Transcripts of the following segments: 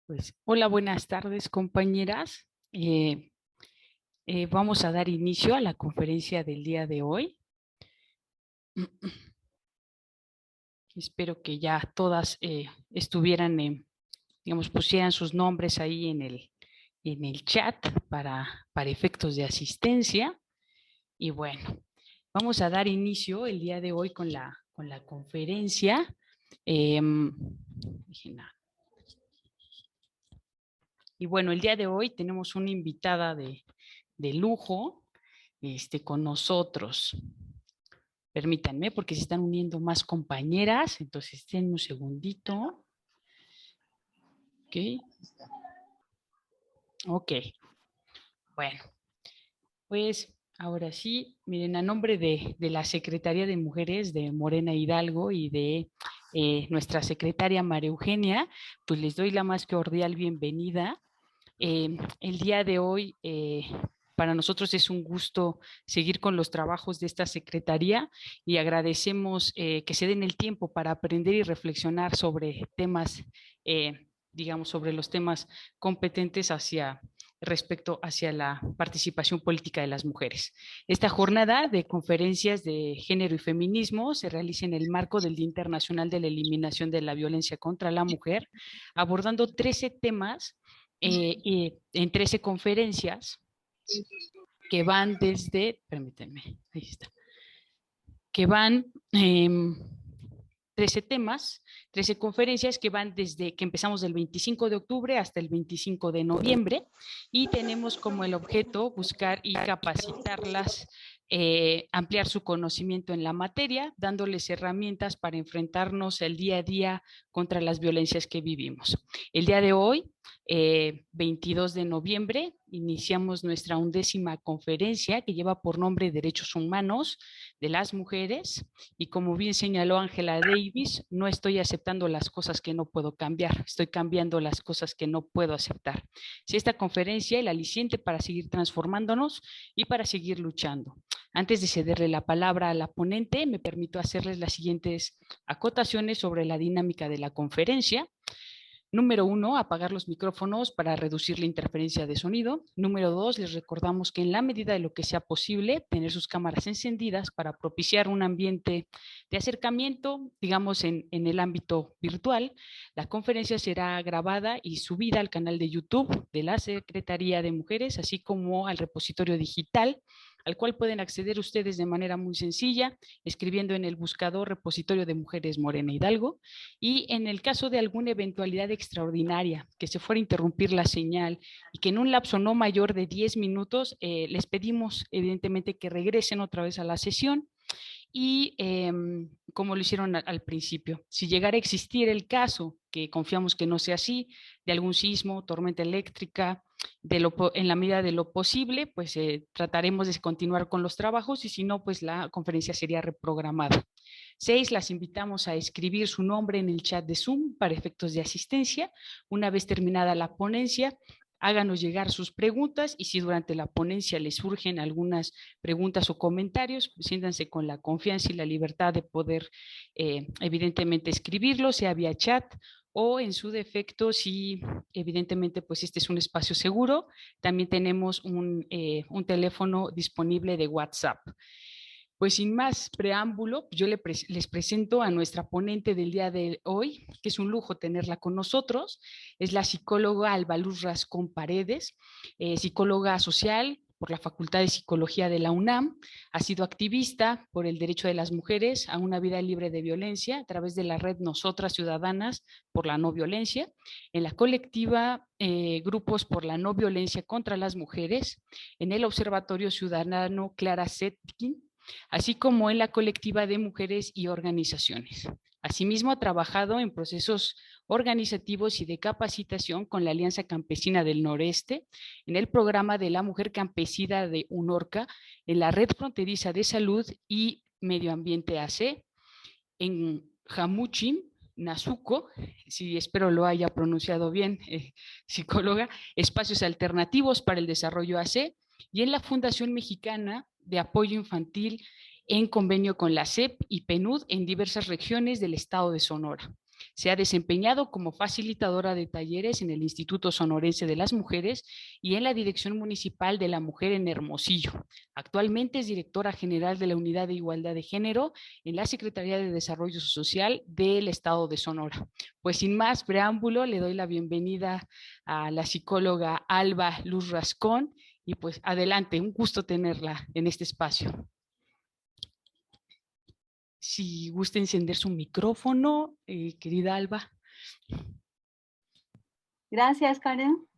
Pues, hola, buenas tardes, compañeras. Vamos a dar inicio a la conferencia del día de hoy. Espero que ya todas estuvieran, digamos, pusieran sus nombres ahí en el chat para efectos de asistencia. Y bueno, vamos a dar inicio el día de hoy con la conferencia. Déjenme. Y bueno, el día de hoy tenemos una invitada de lujo con nosotros. Permítanme, porque se están uniendo más compañeras, entonces denme un segundito. Ok, ok. Bueno, pues ahora sí, miren, a nombre de la Secretaría de Mujeres de Morena Hidalgo y de nuestra secretaria María Eugenia, pues les doy la más cordial bienvenida. El día de hoy, para nosotros es un gusto seguir con los trabajos de esta secretaría y agradecemos que se den el tiempo para aprender y reflexionar sobre temas, digamos, sobre los temas competentes respecto hacia la participación política de las mujeres. Esta jornada de conferencias de género y feminismo se realiza en el marco del Día Internacional de la Eliminación de la Violencia contra la Mujer, abordando 13 temas en 13 conferencias que van desde, permítanme, ahí está, que van 13 temas, 13 conferencias que van desde que empezamos del 25 de octubre hasta el 25 de noviembre y tenemos como el objeto buscar y capacitarlas, ampliar su conocimiento en la materia, dándoles herramientas para enfrentarnos el día a día contra las violencias que vivimos. El día de hoy, 22 de noviembre, iniciamos nuestra 11ª conferencia que lleva por nombre Derechos Humanos de las Mujeres y como bien señaló Angela Davis, no estoy aceptando las cosas que no puedo cambiar, estoy cambiando las cosas que no puedo aceptar. Si esta conferencia es el aliciente para seguir transformándonos y para seguir luchando. Antes de cederle la palabra a la ponente, me permito hacerles las siguientes acotaciones sobre la dinámica de la conferencia. Número 1, apagar los micrófonos para reducir la interferencia de sonido. Número 2, les recordamos que en la medida de lo que sea posible, tener sus cámaras encendidas para propiciar un ambiente de acercamiento, digamos, en el ámbito virtual. La conferencia será grabada y subida al canal de YouTube de la Secretaría de Mujeres, así como al repositorio digital, al cual pueden acceder ustedes de manera muy sencilla, escribiendo en el buscador Repositorio de Mujeres Morena Hidalgo, y en el caso de alguna eventualidad extraordinaria, que se fuera a interrumpir la señal y que en un lapso no mayor de 10 minutos, les pedimos evidentemente que regresen otra vez a la sesión y como lo hicieron al principio. Si llegara a existir el caso, que confiamos que no sea así, de algún sismo, tormenta eléctrica, en la medida de lo posible, pues trataremos de continuar con los trabajos y si no, pues la conferencia sería reprogramada. 6, las invitamos a escribir su nombre en el chat de Zoom para efectos de asistencia. Una vez terminada la ponencia, háganos llegar sus preguntas y si durante la ponencia les surgen algunas preguntas o comentarios, pues siéntanse con la confianza y la libertad de poder evidentemente escribirlo, sea vía chat o en su defecto, si evidentemente pues este es un espacio seguro, también tenemos un teléfono disponible de WhatsApp. Pues sin más preámbulo, yo les presento a nuestra ponente del día de hoy, que es un lujo tenerla con nosotros. Es la psicóloga Albaluz Rascón Paredes, psicóloga social por la Facultad de Psicología de la UNAM. Ha sido activista por el derecho de las mujeres a una vida libre de violencia a través de la red Nosotras Ciudadanas por la No Violencia, en la colectiva Grupos por la No Violencia contra las Mujeres, en el Observatorio Ciudadano Clara Zetkin, así como en la colectiva de mujeres y organizaciones. Asimismo, ha trabajado en procesos organizativos y de capacitación con la Alianza Campesina del Noreste, en el programa de la Mujer Campesina de UNORCA, en la Red Fronteriza de Salud y Medio Ambiente AC, en Jamuchim, Nazuco, si espero lo haya pronunciado bien, psicóloga, Espacios Alternativos para el Desarrollo AC, y en la Fundación Mexicana de Apoyo Infantil en convenio con la SEP y PNUD en diversas regiones del estado de Sonora. Se ha desempeñado como facilitadora de talleres en el Instituto Sonorense de las Mujeres y en la Dirección Municipal de la Mujer en Hermosillo. Actualmente es directora general de la Unidad de Igualdad de Género en la Secretaría de Desarrollo Social del Estado de Sonora. Pues sin más preámbulo, le doy la bienvenida a la psicóloga Alba Luz Rascón y pues adelante, un gusto tenerla en este espacio. Si gusta encender su micrófono, querida Alba. Gracias, Karen.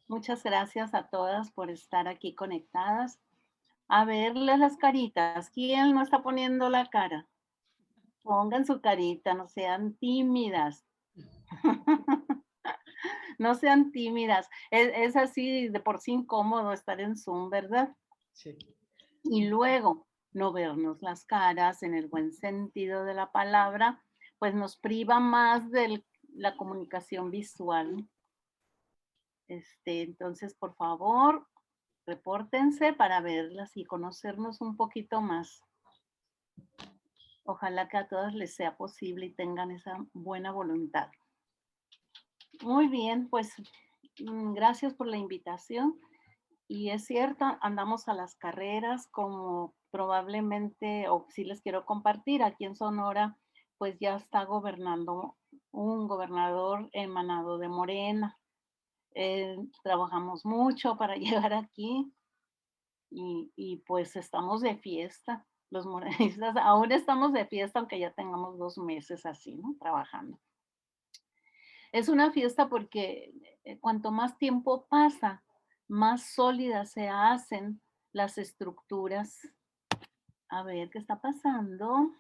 Muchas gracias a todas por estar aquí conectadas. A verles las caritas. ¿Quién no está poniendo la cara? Pongan su carita, no sean tímidas. No sean tímidas. Es así de por sí incómodo estar en Zoom, ¿verdad? Sí. Y luego no vernos las caras en el buen sentido de la palabra, pues nos priva más de la comunicación visual. Entonces, por favor, repórtense para verlas y conocernos un poquito más. Ojalá que a todas les sea posible y tengan esa buena voluntad. Muy bien, pues gracias por la invitación. Y es cierto, andamos a las carreras como probablemente, o si les quiero compartir, aquí en Sonora, pues ya está gobernando un gobernador emanado de Morena. Trabajamos mucho para llegar aquí y pues estamos de fiesta. Los morenistas aún estamos de fiesta, aunque ya tengamos 2 meses así, ¿no? Trabajando. Es una fiesta porque cuanto más tiempo pasa, más sólidas se hacen las estructuras. A ver, ¿qué está pasando?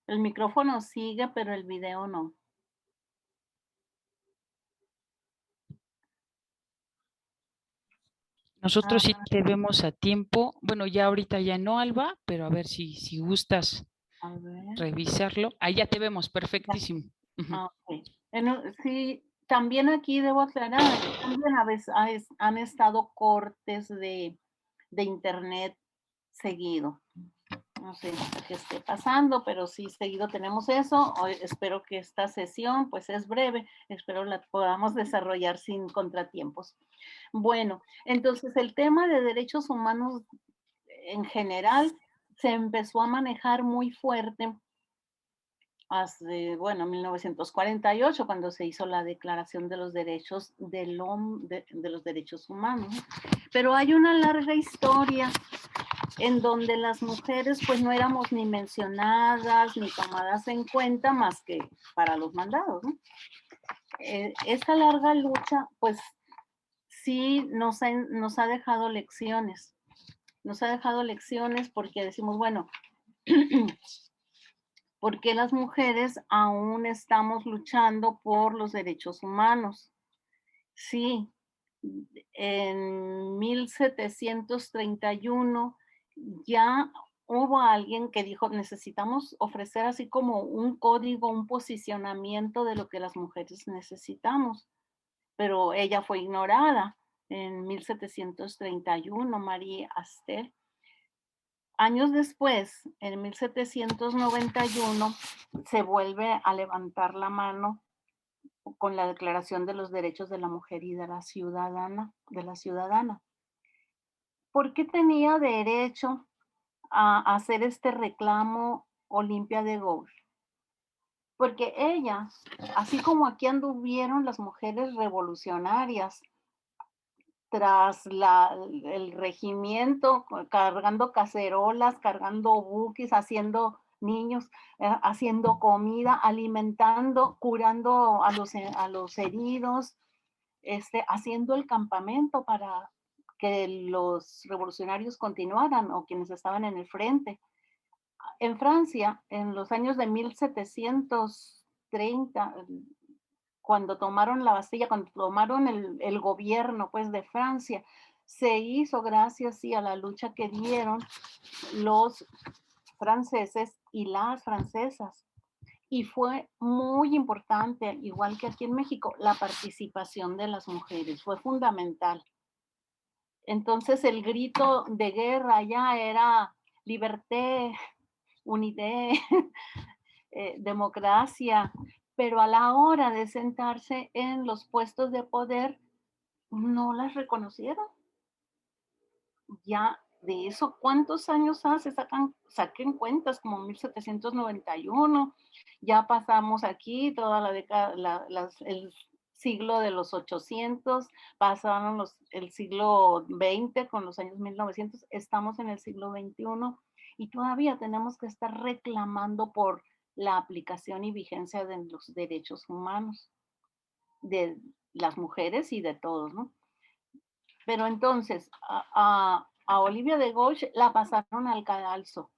El micrófono sigue, pero el video no. Nosotros sí te vemos a tiempo. Bueno, ya ahorita ya no, Alba, pero a ver si gustas A ver. revisarlo. Ahí ya te vemos, perfectísimo. Ok. Sí, también aquí debo aclarar, también a veces han estado cortes de internet seguido. No sé qué esté pasando, pero sí seguido tenemos eso. Hoy espero que esta sesión pues es breve, espero la podamos desarrollar sin contratiempos. Bueno, entonces el tema de derechos humanos en general se empezó a manejar muy fuerte hace, bueno, 1948, cuando se hizo la Declaración de los Derechos de los Derechos Humanos. Pero hay una larga historia en donde las mujeres pues no éramos ni mencionadas ni tomadas en cuenta más que para los mandados, ¿no? Esta larga lucha pues sí nos ha dejado lecciones. Nos ha dejado lecciones porque decimos, bueno, ¿por qué las mujeres aún estamos luchando por los derechos humanos? Sí, en 1731 ya hubo alguien que dijo, necesitamos ofrecer así como un código, un posicionamiento de lo que las mujeres necesitamos, pero ella fue ignorada en 1731, Marie Astor. Años después, en 1791, se vuelve a levantar la mano con la Declaración de los Derechos de la Mujer y de la Ciudadana. ¿Por qué tenía derecho a hacer este reclamo Olimpia de Gouges? Porque ella, así como aquí anduvieron las mujeres revolucionarias tras el regimiento, cargando cacerolas, cargando buquis, haciendo niños, haciendo comida, alimentando, curando a los heridos, haciendo el campamento para que los revolucionarios continuaran o quienes estaban en el frente. En Francia, en los años de 1730, cuando tomaron la Bastilla, cuando tomaron el gobierno pues, de Francia, se hizo gracias sí, a la lucha que dieron los franceses y las francesas. Y fue muy importante, igual que aquí en México, la participación de las mujeres, fue fundamental. Entonces el grito de guerra ya era liberté, unité, democracia, pero a la hora de sentarse en los puestos de poder, no las reconocieron. Ya de eso, ¿cuántos años hace? Saquen cuentas, como 1791, ya pasamos aquí toda la década, el siglo de los 800, pasaron el siglo XX con los años 1900, estamos en el siglo XXI y todavía tenemos que estar reclamando por la aplicación y vigencia de los derechos humanos de las mujeres y de todos, ¿no? Pero entonces a Olivia de Gauche la pasaron al cadalso,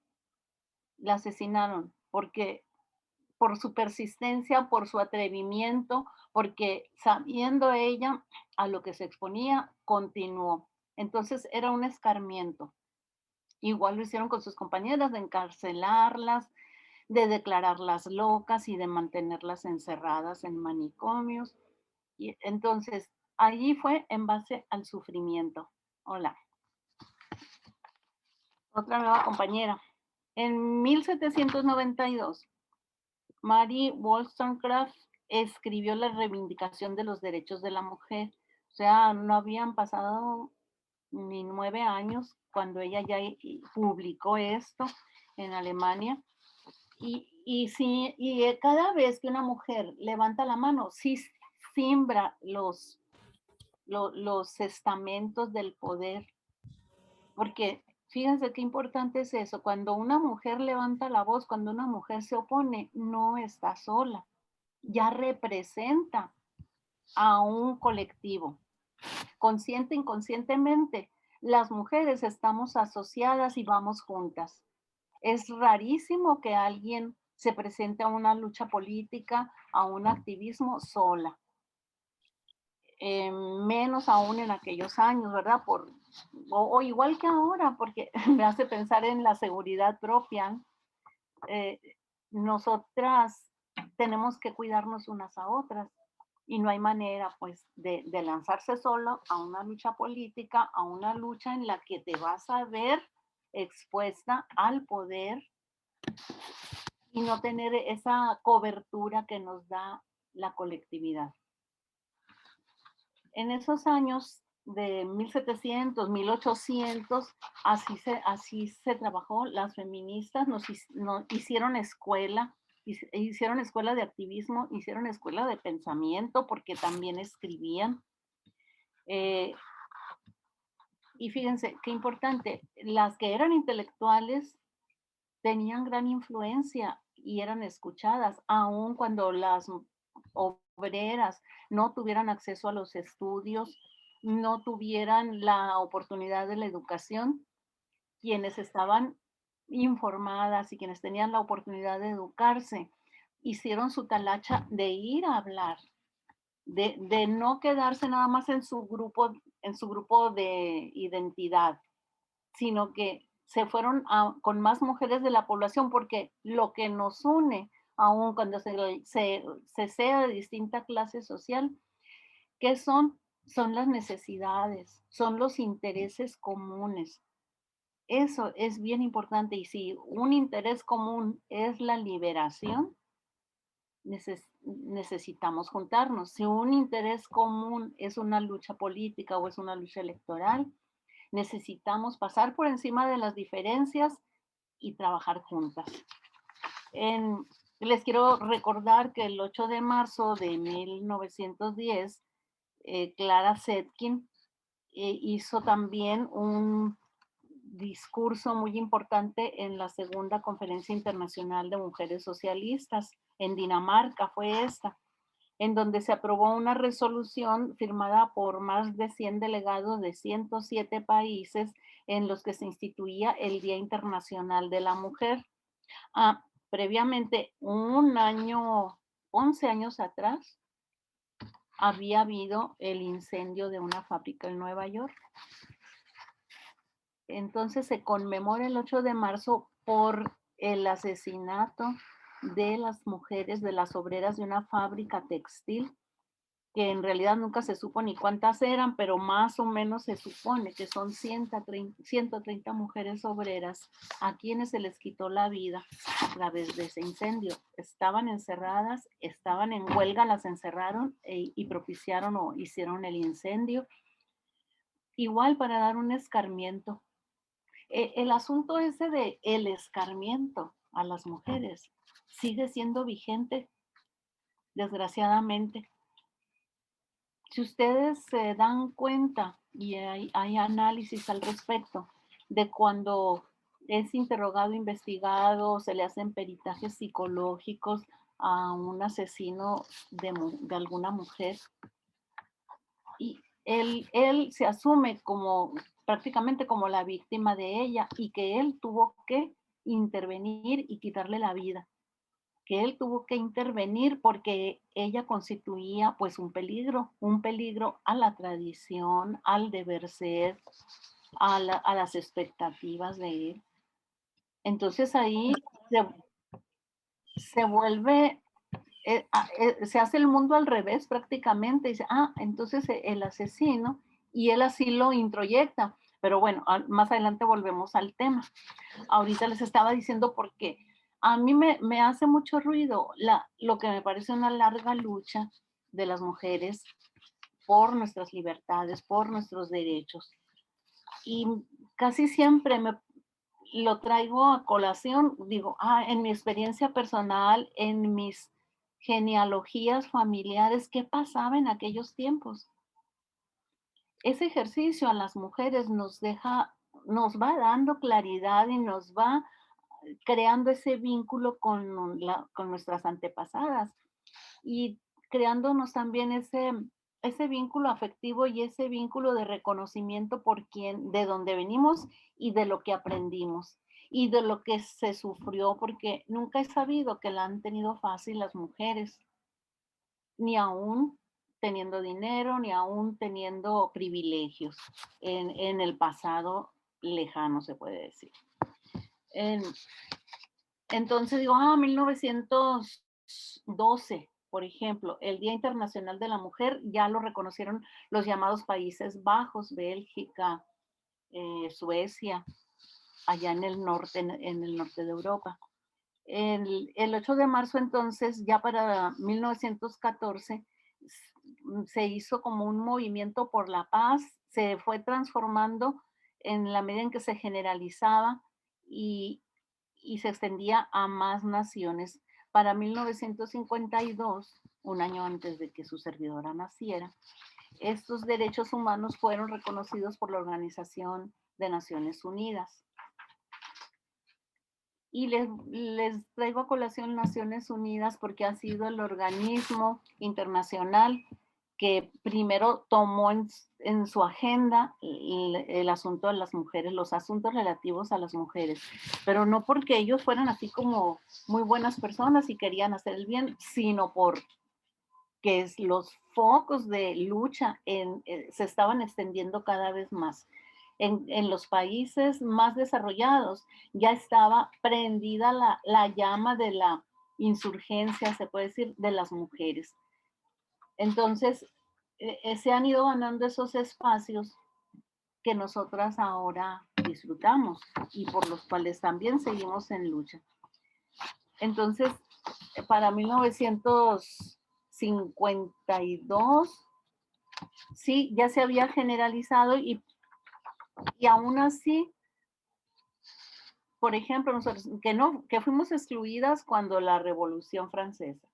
la asesinaron, porque por su persistencia, por su atrevimiento, porque sabiendo ella a lo que se exponía, continuó. Entonces era un escarmiento. Igual lo hicieron con sus compañeras, de encarcelarlas, de declararlas locas y de mantenerlas encerradas en manicomios. Y entonces, allí fue en base al sufrimiento. Hola. Otra nueva compañera. En 1792, Mary Wollstonecraft escribió la reivindicación de los derechos de la mujer. O sea, no habían pasado ni 9 años cuando ella ya publicó esto en Alemania. Y cada vez que una mujer levanta la mano, sí simbra los estamentos del poder. Porque fíjense qué importante es eso. Cuando una mujer levanta la voz, cuando una mujer se opone, no está sola. Ya representa a un colectivo. Consciente, inconscientemente, las mujeres estamos asociadas y vamos juntas. Es rarísimo que alguien se presente a una lucha política, a un activismo sola. Menos aún en aquellos años, ¿verdad? O igual que ahora, porque me hace pensar en la seguridad propia. Nosotras tenemos que cuidarnos unas a otras y no hay manera, pues, de lanzarse solo a una lucha política, a una lucha en la que te vas a ver expuesta al poder y no tener esa cobertura que nos da la colectividad. En esos años de 1700, 1800, así se trabajó. Las feministas nos hicieron escuela, hicieron escuela de activismo, hicieron escuela de pensamiento, porque también escribían. Y fíjense, qué importante, las que eran intelectuales tenían gran influencia y eran escuchadas, aun cuando las obreras no tuvieran acceso a los estudios, no tuvieran la oportunidad de la educación. Quienes estaban informadas y quienes tenían la oportunidad de educarse, hicieron su talacha de ir a hablar, de no quedarse nada más en su grupo de identidad, sino que se fueron con más mujeres de la población, porque lo que nos une, aun cuando se sea de distinta clase social, ¿qué son? Son las necesidades, son los intereses comunes. Eso es bien importante. Y si un interés común es la liberación, necesitamos juntarnos. Si un interés común es una lucha política o es una lucha electoral, necesitamos pasar por encima de las diferencias y trabajar juntas. Les quiero recordar que el 8 de marzo de 1910, Clara Zetkin hizo también un discurso muy importante en la segunda Conferencia Internacional de Mujeres Socialistas. En Dinamarca fue esta, en donde se aprobó una resolución firmada por más de 100 delegados de 107 países en los que se instituía el Día Internacional de la Mujer. Previamente, 11 años atrás, había habido el incendio de una fábrica en Nueva York. Entonces se conmemora el 8 de marzo por el asesinato de las mujeres, de las obreras de una fábrica textil que en realidad nunca se supo ni cuántas eran, pero más o menos se supone que son 130 mujeres obreras a quienes se les quitó la vida a través de ese incendio. Estaban encerradas, estaban en huelga, las encerraron y propiciaron o hicieron el incendio, igual para dar un escarmiento. El asunto ese de el escarmiento a las mujeres sigue siendo vigente, desgraciadamente. Si ustedes se dan cuenta, y hay análisis al respecto, de cuando es interrogado, investigado, se le hacen peritajes psicológicos a un asesino de alguna mujer, y él se asume como prácticamente como la víctima de ella y que él tuvo que intervenir y quitarle la vida, que él tuvo que intervenir porque ella constituía pues un peligro a la tradición, al deber ser, a las expectativas de él. Entonces ahí se, se vuelve, se hace el mundo al revés prácticamente. Dice, entonces el asesino, y él así lo introyecta. Pero bueno, más adelante volvemos al tema. Ahorita les estaba diciendo por qué. A mí me hace mucho ruido lo que me parece una larga lucha de las mujeres por nuestras libertades, por nuestros derechos. Y casi siempre lo traigo a colación, digo, en mi experiencia personal, en mis genealogías familiares, ¿qué pasaba en aquellos tiempos? Ese ejercicio a las mujeres nos va dando claridad y nos va creando ese vínculo con nuestras antepasadas y creándonos también ese vínculo afectivo y ese vínculo de reconocimiento de donde venimos y de lo que aprendimos y de lo que se sufrió, porque nunca he sabido que la han tenido fácil las mujeres, ni aún teniendo dinero, ni aún teniendo privilegios en el pasado lejano, se puede decir. Entonces digo, 1912, por ejemplo, el Día Internacional de la Mujer, ya lo reconocieron los llamados Países Bajos, Bélgica, Suecia, allá en el norte, en el norte de Europa. El 8 de marzo entonces, ya para 1914, se hizo como un movimiento por la paz, se fue transformando en la medida en que se generalizaba y se extendía a más naciones. Para 1952, un año antes de que su servidora naciera, estos derechos humanos fueron reconocidos por la Organización de Naciones Unidas. Y les traigo a colación Naciones Unidas porque ha sido el organismo internacional que primero tomó en su agenda el asunto de las mujeres, los asuntos relativos a las mujeres, pero no porque ellos fueran así como muy buenas personas y querían hacer el bien, sino porque los focos de lucha se estaban extendiendo cada vez más. En los países más desarrollados ya estaba prendida la llama de la insurgencia, se puede decir, de las mujeres. Entonces, se han ido ganando esos espacios que nosotras ahora disfrutamos y por los cuales también seguimos en lucha. Entonces, para 1952, sí, ya se había generalizado y aún así, por ejemplo, nosotros que fuimos excluidas cuando la Revolución Francesa.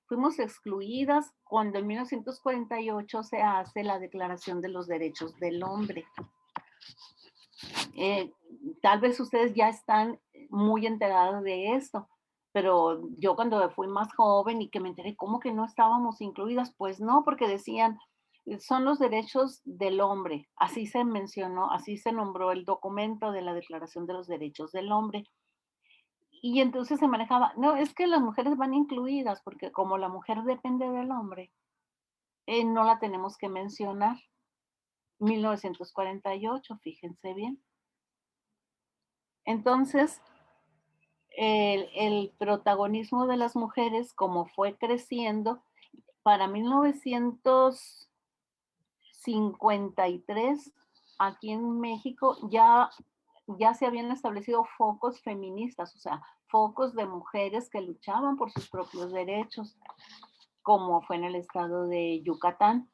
Fuimos excluidas cuando en 1948 se hace la Declaración de los Derechos del Hombre. Tal vez ustedes ya están muy enterados de esto, pero yo cuando fui más joven y que me enteré cómo que no estábamos incluidas, pues no, porque decían, son los derechos del hombre. Así se mencionó, así se nombró el documento de la Declaración de los Derechos del Hombre. Y entonces se manejaba, no, es que las mujeres van incluidas, porque como la mujer depende del hombre, no la tenemos que mencionar. 1948, fíjense bien. Entonces, el protagonismo de las mujeres, como fue creciendo, para 1953, aquí en México, ya se habían establecido focos feministas, o sea, focos de mujeres que luchaban por sus propios derechos, como fue en el estado de Yucatán.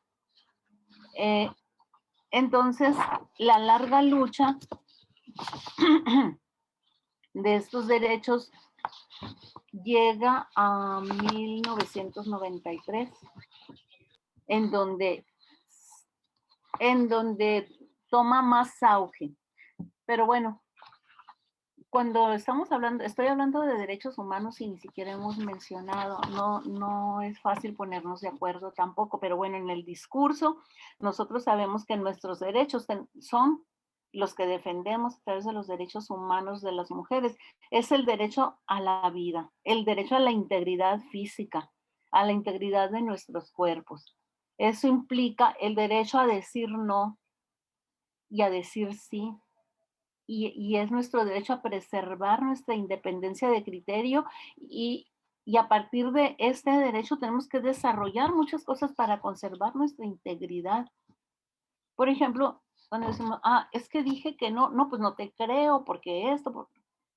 Entonces, la larga lucha de estos derechos llega a 1993, en donde toma más auge. Pero bueno, cuando estoy hablando de derechos humanos y ni siquiera hemos mencionado, no es fácil ponernos de acuerdo tampoco, pero bueno, en el discurso nosotros sabemos que nuestros derechos son los que defendemos a través de los derechos humanos de las mujeres. Es el derecho a la vida, el derecho a la integridad física, a la integridad de nuestros cuerpos. Eso implica el derecho a decir no y a decir sí, y es nuestro derecho a preservar nuestra independencia de criterio y a partir de este derecho tenemos que desarrollar muchas cosas para conservar nuestra integridad. Por ejemplo, cuando decimos, es que dije que no, pues no te creo porque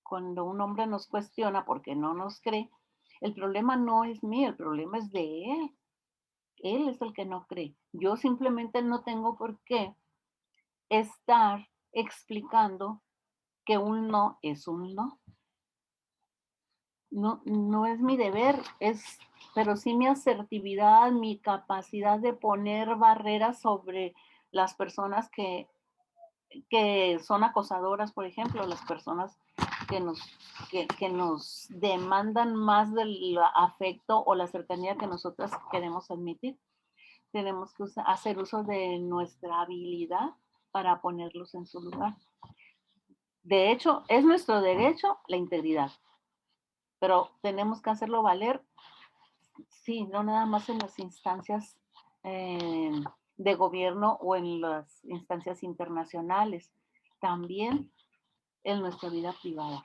cuando un hombre nos cuestiona porque no nos cree, el problema no es mío, el problema es de él. Él es el que no cree. Yo simplemente no tengo por qué estar explicando que un no es un no. No es mi deber, pero sí mi asertividad, mi capacidad de poner barreras sobre las personas que son acosadoras, por ejemplo, las personas que nos demandan más del afecto o la cercanía que nosotras queremos admitir. Tenemos que hacer uso de nuestra habilidad para ponerlos en su lugar. De hecho, es nuestro derecho la integridad, pero tenemos que hacerlo valer, sí, no nada más en las instancias de gobierno o en las instancias internacionales, también en nuestra vida privada.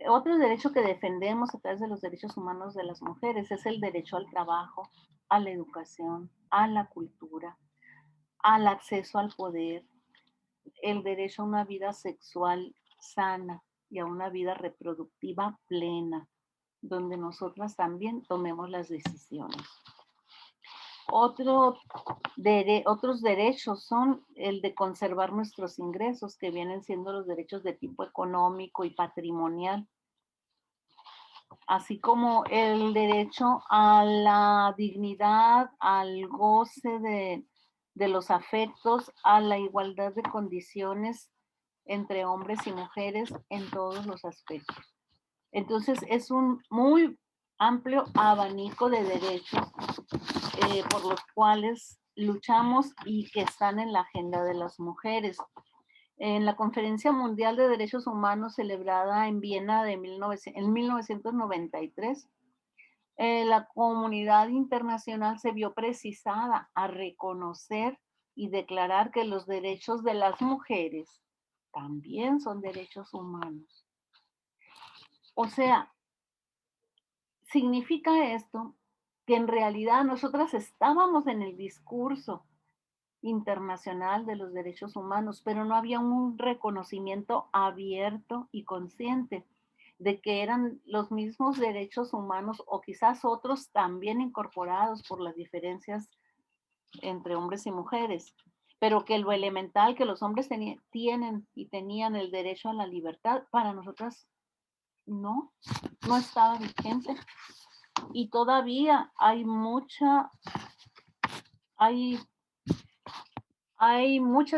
Otro derecho que defendemos a través de los derechos humanos de las mujeres es el derecho al trabajo, a la educación, a la cultura, al acceso al poder, el derecho a una vida sexual sana y a una vida reproductiva plena, donde nosotras también tomemos las decisiones. Otros derechos son el de conservar nuestros ingresos, que vienen siendo los derechos de tipo económico y patrimonial, así como el derecho a la dignidad, al goce de los afectos, a la igualdad de condiciones entre hombres y mujeres en todos los aspectos. Entonces, es un muy amplio abanico de derechos por los cuales luchamos y que están en la agenda de las mujeres. En la Conferencia Mundial de Derechos Humanos celebrada en Viena en 1993, la comunidad internacional se vio precisada a reconocer y declarar que los derechos de las mujeres también son derechos humanos. O sea, significa esto que en realidad nosotras estábamos en el discurso internacional de los derechos humanos, pero no había un reconocimiento abierto y consciente de que eran los mismos derechos humanos o quizás otros también incorporados por las diferencias entre hombres y mujeres, pero que lo elemental que los hombres tienen y tenían el derecho a la libertad, para nosotras no estaba vigente. Y todavía hay muchas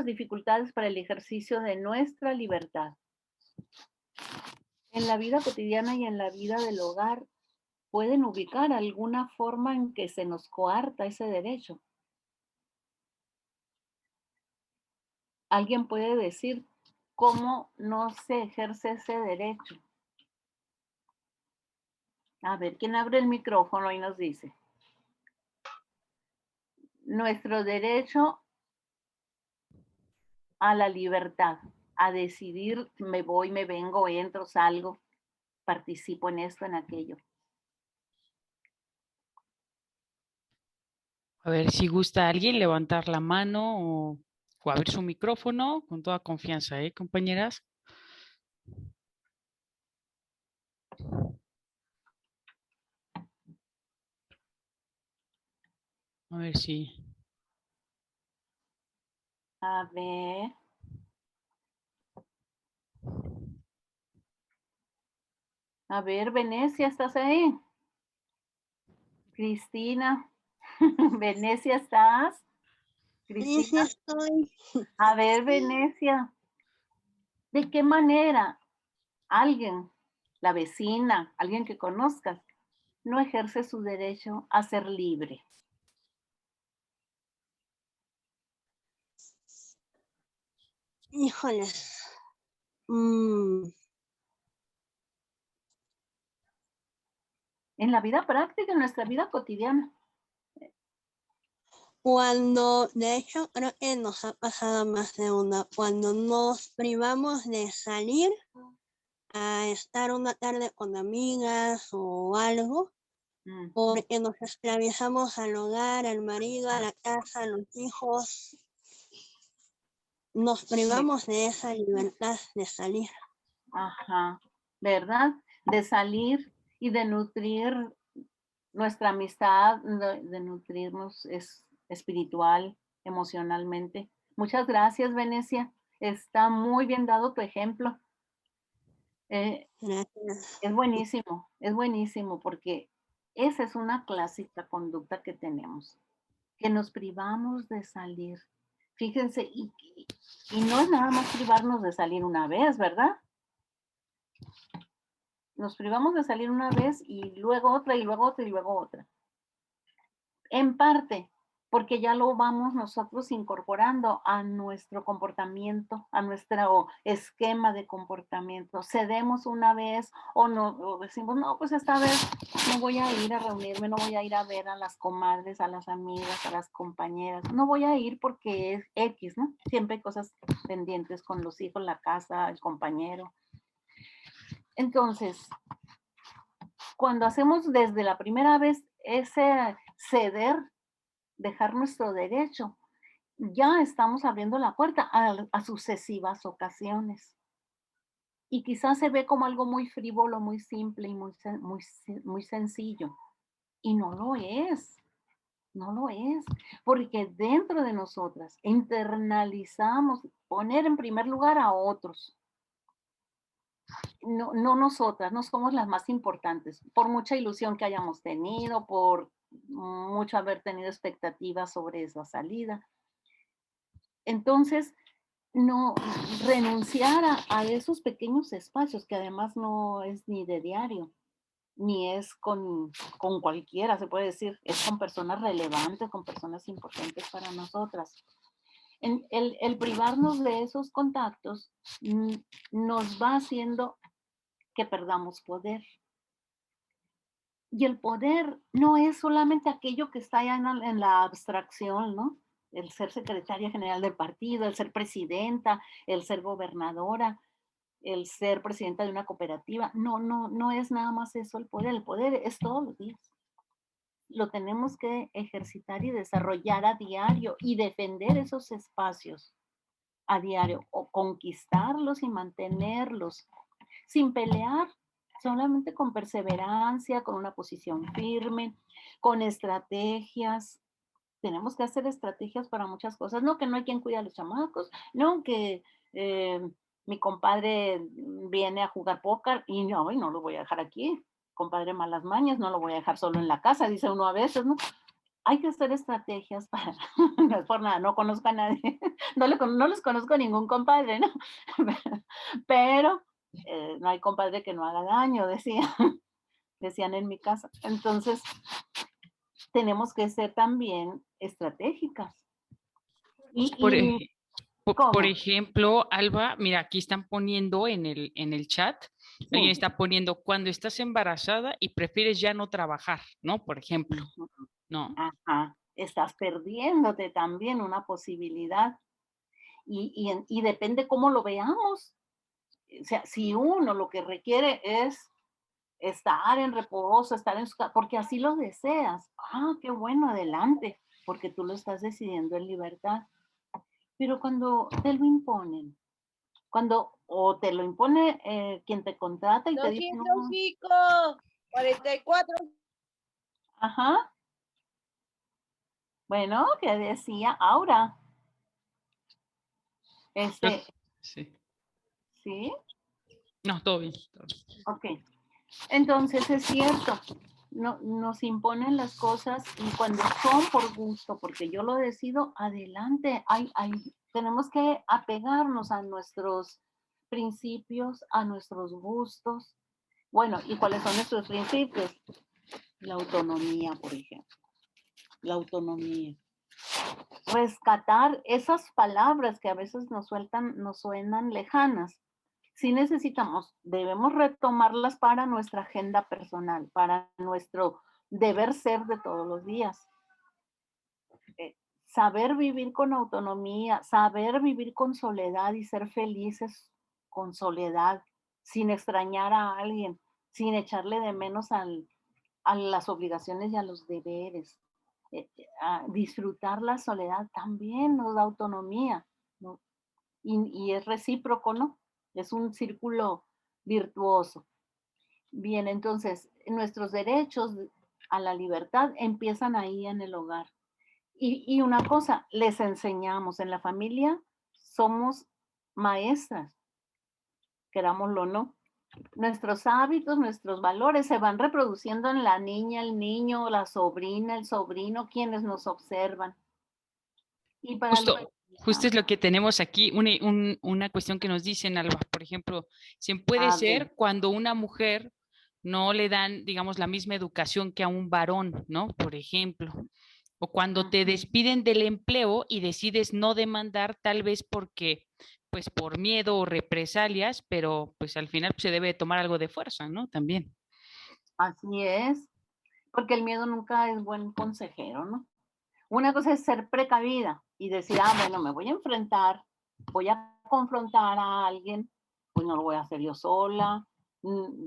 dificultades para el ejercicio de nuestra libertad. En la vida cotidiana y en la vida del hogar, ¿pueden ubicar alguna forma en que se nos coarta ese derecho? ¿Alguien puede decir cómo no se ejerce ese derecho? A ver, ¿quién abre el micrófono y nos dice? Nuestro derecho a la libertad, a decidir, me voy, me vengo, entro, salgo, participo en esto, en aquello. A ver si gusta alguien levantar la mano o abrir su micrófono con toda confianza, ¿eh, compañeras? A ver si. A ver. A ver, Venecia, ¿estás ahí? Cristina. Venecia, ¿estás? Sí, sí Cristina. estoy. A ver, Venecia. ¿De qué manera alguien, la vecina, alguien que conozcas, no ejerce su derecho a ser libre? Híjoles. Mm, En la vida práctica, en nuestra vida cotidiana. Cuando, de hecho, creo que nos ha pasado más de una, cuando nos privamos de salir a estar una tarde con amigas o algo, Mm. porque nos esclavizamos al hogar, al marido, a la casa, a los hijos, nos privamos de esa libertad de salir. Ajá, ¿verdad? De salir y de nutrir nuestra amistad, de nutrirnos espiritual, emocionalmente. Muchas gracias, Venecia. Está muy bien dado tu ejemplo. Gracias. Es buenísimo porque esa es una clásica conducta que tenemos, que nos privamos de salir. Fíjense, y no es nada más privarnos de salir una vez, ¿verdad? Nos privamos de salir una vez y luego otra y luego otra y luego otra. En parte, porque ya lo vamos nosotros incorporando a nuestro comportamiento, a nuestro esquema de comportamiento. Cedemos una vez o decimos, no, pues esta vez no voy a ir a reunirme, no voy a ir a ver a las comadres, a las amigas, a las compañeras. No voy a ir porque es X, ¿no? Siempre hay cosas pendientes con los hijos, la casa, el compañero. Entonces, cuando hacemos desde la primera vez ese ceder, dejar nuestro derecho, ya estamos abriendo la puerta a sucesivas ocasiones. Y quizás se ve como algo muy frívolo, muy simple y muy sencillo. Y no lo es, no lo es, porque dentro de nosotras internalizamos poner en primer lugar a otros. No, no nosotras, no somos las más importantes, por mucha ilusión que hayamos tenido, por mucho haber tenido expectativas sobre esa salida. Entonces, no renunciar a esos pequeños espacios, que además no es ni de diario, ni es con cualquiera, se puede decir, es con personas relevantes, con personas importantes para nosotras. El privarnos de esos contactos nos va haciendo que perdamos poder. Y el poder no es solamente aquello que está ya en la abstracción, ¿no? El ser secretaria general del partido, el ser presidenta, el ser gobernadora, el ser presidenta de una cooperativa. No, no, no es nada más eso el poder. El poder es todos los días. Lo tenemos que ejercitar y desarrollar a diario y defender esos espacios a diario o conquistarlos y mantenerlos sin pelear, solamente con perseverancia, con una posición firme, con estrategias. Tenemos que hacer estrategias para muchas cosas. No que no hay quien cuida a los chamacos, no que mi compadre viene a jugar póker y no lo voy a dejar aquí. Compadre malas mañas, no lo voy a dejar solo en la casa, dice uno a veces, ¿no? Hay que hacer estrategias para, no es por nada, no conozco a nadie, no les conozco a ningún compadre, ¿no? Pero no hay compadre que no haga daño, decían en mi casa. Entonces, tenemos que ser también estratégicas. Por, por ¿Cómo? ejemplo, Alba, mira, aquí están poniendo en el chat, alguien Sí. está poniendo cuando estás embarazada y prefieres ya no trabajar, ¿no? Por ejemplo, ¿no? Ajá. Estás perdiéndote también una posibilidad. Y depende cómo lo veamos. O sea, si uno lo que requiere es estar en reposo, estar en su casa, porque así lo deseas. Ah, qué bueno, adelante. porque tú lo estás decidiendo en libertad. Pero cuando te lo imponen, o te lo impone quien te contrata y te dice, no, 205, 44. ajá. Bueno, que decía Aura. Sí. ¿Sí? No, todo bien. Todo bien. Ok. Entonces es cierto, no, nos imponen las cosas y cuando son por gusto, porque yo lo decido, adelante. Tenemos que apegarnos a nuestros principios, a nuestros gustos. Bueno, ¿y cuáles son nuestros principios? La autonomía, por ejemplo. La autonomía. Rescatar esas palabras que a veces nos suenan lejanas. Sí debemos retomarlas para nuestra agenda personal, para nuestro deber ser de todos los días. Saber vivir con autonomía, saber vivir con soledad y ser felices con soledad, sin extrañar a alguien, sin echarle de menos a las obligaciones y a los deberes. Disfrutar la soledad también nos da autonomía, ¿no? Y es recíproco, ¿no? Es un círculo virtuoso. Bien, entonces, nuestros derechos a la libertad empiezan ahí en el hogar. Y una cosa, les enseñamos en la familia, somos maestras, querámoslo o no. Nuestros hábitos, nuestros valores se van reproduciendo en la niña, el niño, la sobrina, el sobrino, quienes nos observan. Y para Justo es lo que tenemos aquí, una cuestión que nos dicen, Alba, por ejemplo, puede ser cuando una mujer no le dan, digamos, la misma educación que a un varón, ¿no? Por ejemplo, o cuando te despiden del empleo y decides no demandar, tal vez porque, pues por miedo o represalias, pero pues al final se debe tomar algo de fuerza, ¿no? También. Así es, porque el miedo nunca es buen consejero, ¿no? Una cosa es ser precavida y decir, bueno, me voy a enfrentar, voy a confrontar a alguien, pues no lo voy a hacer yo sola.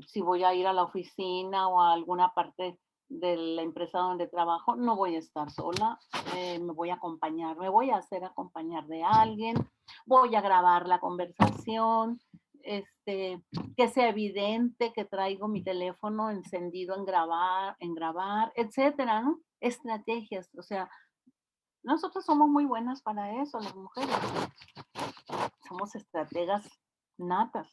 Si voy a ir a la oficina o a alguna parte de la empresa donde trabajo, no voy a estar sola, me voy a acompañar, me voy a hacer acompañar de alguien, voy a grabar la conversación, que sea evidente que traigo mi teléfono encendido en grabar, etcétera, ¿no? Estrategias, o sea, nosotros somos muy buenas para eso, las mujeres. Somos estrategas natas.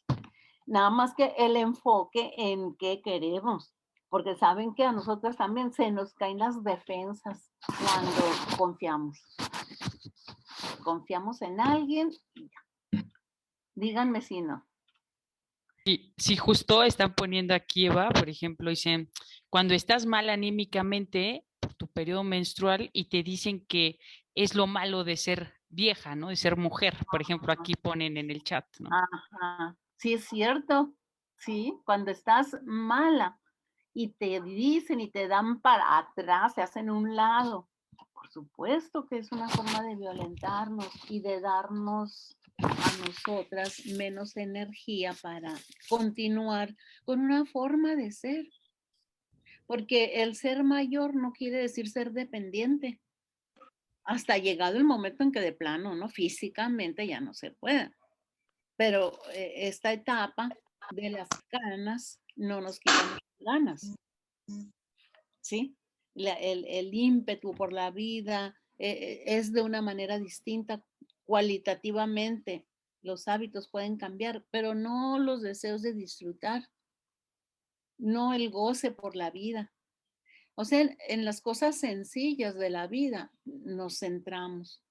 Nada más que el enfoque en qué queremos, porque saben que a nosotras también se nos caen las defensas cuando confiamos. Confiamos en alguien y ya. Díganme si no. Sí, justo están poniendo aquí, Eva, por ejemplo, dicen, cuando estás mal anímicamente por tu periodo menstrual y te dicen que es lo malo de ser vieja, ¿no? De ser mujer, por ejemplo, aquí ponen en el chat, ¿no? Ajá, sí es cierto, sí, cuando estás mala y te dicen y te dan para atrás, se hacen un lado. Por supuesto que es una forma de violentarnos y de darnos a nosotras menos energía para continuar con una forma de ser. Porque el ser mayor no quiere decir ser dependiente. Hasta llegado el momento en que de plano, ¿no? Físicamente ya no se puede. Pero esta etapa de las ganas no nos quita las ganas. ¿Sí? El ímpetu por la vida es de una manera distinta cualitativamente. Los hábitos pueden cambiar, pero no los deseos de disfrutar, no el goce por la vida. O sea, en las cosas sencillas de la vida nos centramos.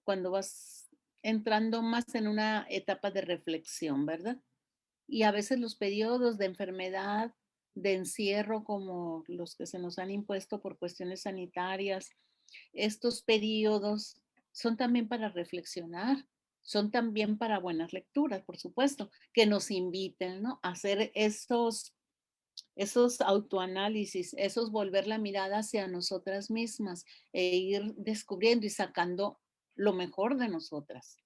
Cuando vas entrando más en una etapa de reflexión, ¿verdad? Y a veces los periodos de enfermedad, de encierro, como los que se nos han impuesto por cuestiones sanitarias, estos periodos son también para reflexionar, son también para buenas lecturas, por supuesto, que nos inviten, ¿no? A hacer esos autoanálisis, esos volver la mirada hacia nosotras mismas e ir descubriendo y sacando lo mejor de nosotras.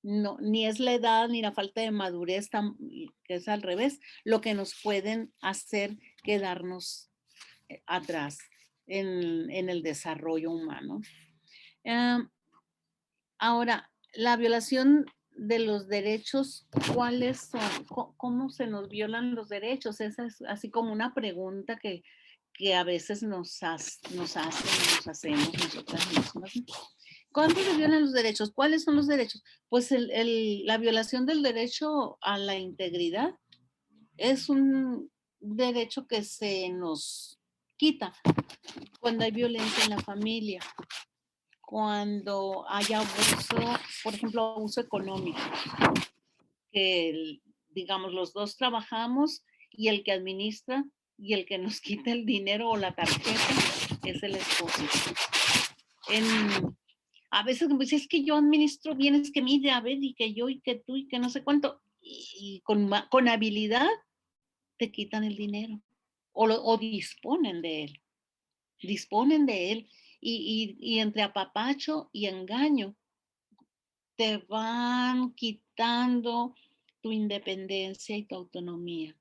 No, ni es la edad ni la falta de madurez, que es al revés, lo que nos pueden hacer quedarnos atrás. en el desarrollo humano. Ahora, la violación de los derechos, ¿cuáles son? ¿Cómo se nos violan los derechos? Esa es así como una pregunta que a veces nos hacemos nosotras mismas. ¿Cuándo se violan los derechos? ¿Cuáles son los derechos? Pues la violación del derecho a la integridad es un derecho que se nos quita cuando hay violencia en la familia, cuando hay abuso, por ejemplo, abuso económico, que digamos los dos trabajamos y el que administra y el que nos quita el dinero o la tarjeta es el esposo. A veces me dice, es que yo administro bienes que mire, a ver, y que yo, y que tú, y que no sé cuánto, y con habilidad te quitan el dinero o disponen de él, y entre apapacho y engaño te van quitando tu independencia y tu autonomía.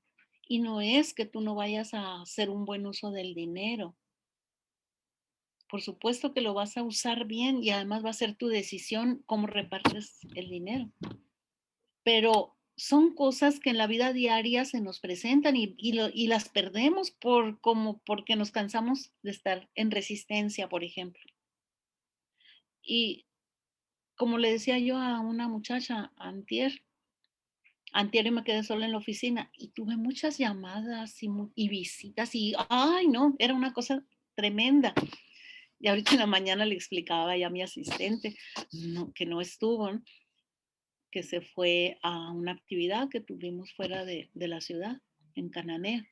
Y no es que tú no vayas a hacer un buen uso del dinero. Por supuesto que lo vas a usar bien y además va a ser tu decisión cómo repartes el dinero. Pero son cosas que en la vida diaria se nos presentan y las perdemos porque nos cansamos de estar en resistencia, por ejemplo. Y como le decía yo a una muchacha antier me quedé sola en la oficina y tuve muchas llamadas y visitas y, ay, no, era una cosa tremenda. Y ahorita en la mañana le explicaba ya a mi asistente que no estuvo, ¿no? Que se fue a una actividad que tuvimos fuera de la ciudad, en Cananea.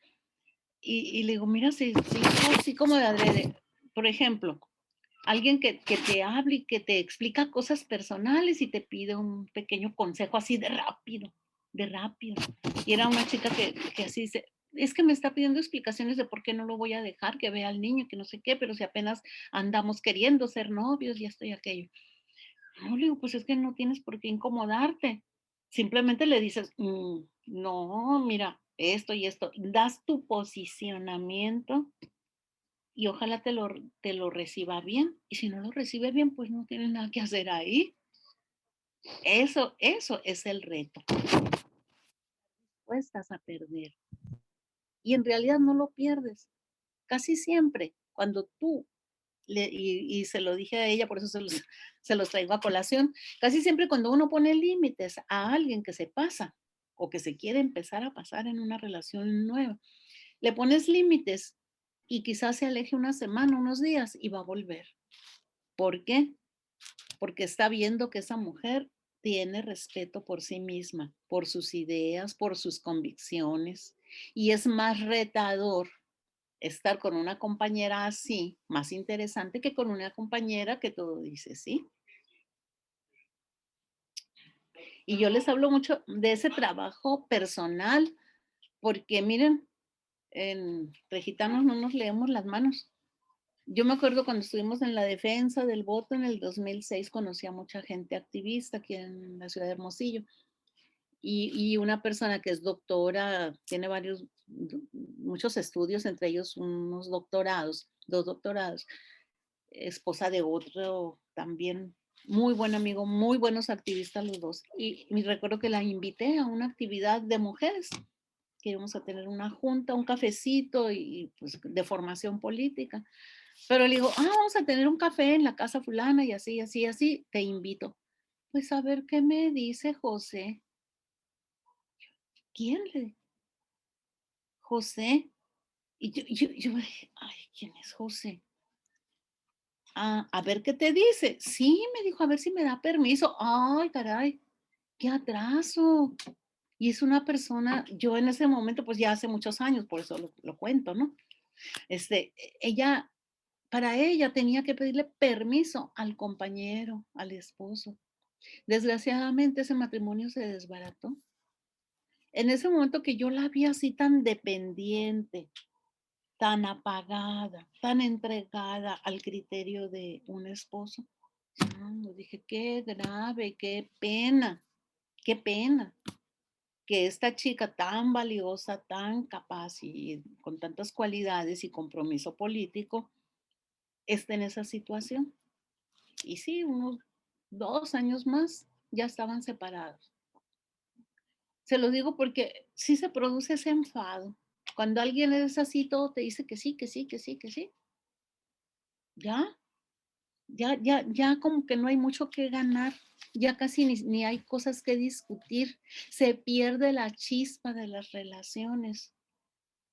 Y le digo, mira, si así como de adrede, por ejemplo, alguien que te hable y que te explica cosas personales y te pide un pequeño consejo así de rápido. Y era una chica que así dice, es que me está pidiendo explicaciones de por qué no lo voy a dejar, que vea al niño, que no sé qué, pero si apenas andamos queriendo ser novios y esto y aquello. No, le digo, pues es que no tienes por qué incomodarte. Simplemente le dices, no, mira, esto y esto. Das tu posicionamiento y ojalá te lo reciba bien. Y si no lo recibe bien, pues no tienes nada que hacer ahí. Eso es el reto. Pues estás a perder. Y en realidad no lo pierdes. Casi siempre, cuando tú, y se lo dije a ella, por eso se los traigo a colación, casi siempre cuando uno pone límites a alguien que se pasa o que se quiere empezar a pasar en una relación nueva, le pones límites y quizás se aleje una semana, unos días y va a volver. ¿Por qué? Porque está viendo que esa mujer tiene respeto por sí misma, por sus ideas, por sus convicciones, y es más retador estar con una compañera así, más interesante que con una compañera que todo dice sí. Y yo les hablo mucho de ese trabajo personal, porque miren, entre gitanos no nos leemos las manos. Yo me acuerdo cuando estuvimos en la defensa del voto en el 2006, conocí a mucha gente activista aquí en la ciudad de Hermosillo. Y una persona que es doctora, tiene muchos estudios, entre ellos unos doctorados, 2 doctorados, esposa de otro también, muy buen amigo, muy buenos activistas los dos. Y recuerdo que la invité a una actividad de mujeres, que íbamos a tener una junta, un cafecito y pues de formación política. Pero le digo, vamos a tener un café en la casa fulana y así, así, así, te invito. Pues a ver qué me dice José. ¿Quién le? José. Y yo dije, ay, ¿quién es José? A ver qué te dice. Sí, me dijo, a ver si me da permiso. Ay, caray, qué atraso. Y es una persona, yo en ese momento, pues ya hace muchos años, por eso lo cuento, ¿no? Ella, para ella tenía que pedirle permiso al compañero, al esposo. Desgraciadamente ese matrimonio se desbarató. En ese momento que yo la vi así tan dependiente, tan apagada, tan entregada al criterio de un esposo, dije, qué grave, qué pena que esta chica tan valiosa, tan capaz y con tantas cualidades y compromiso político, esté en esa situación. Y sí, unos 2 años más ya estaban separados. Se lo digo porque sí se produce ese enfado. Cuando alguien es así, todo te dice que sí, que sí, que sí, que sí. Ya como que no hay mucho que ganar. Ya casi ni hay cosas que discutir. Se pierde la chispa de las relaciones.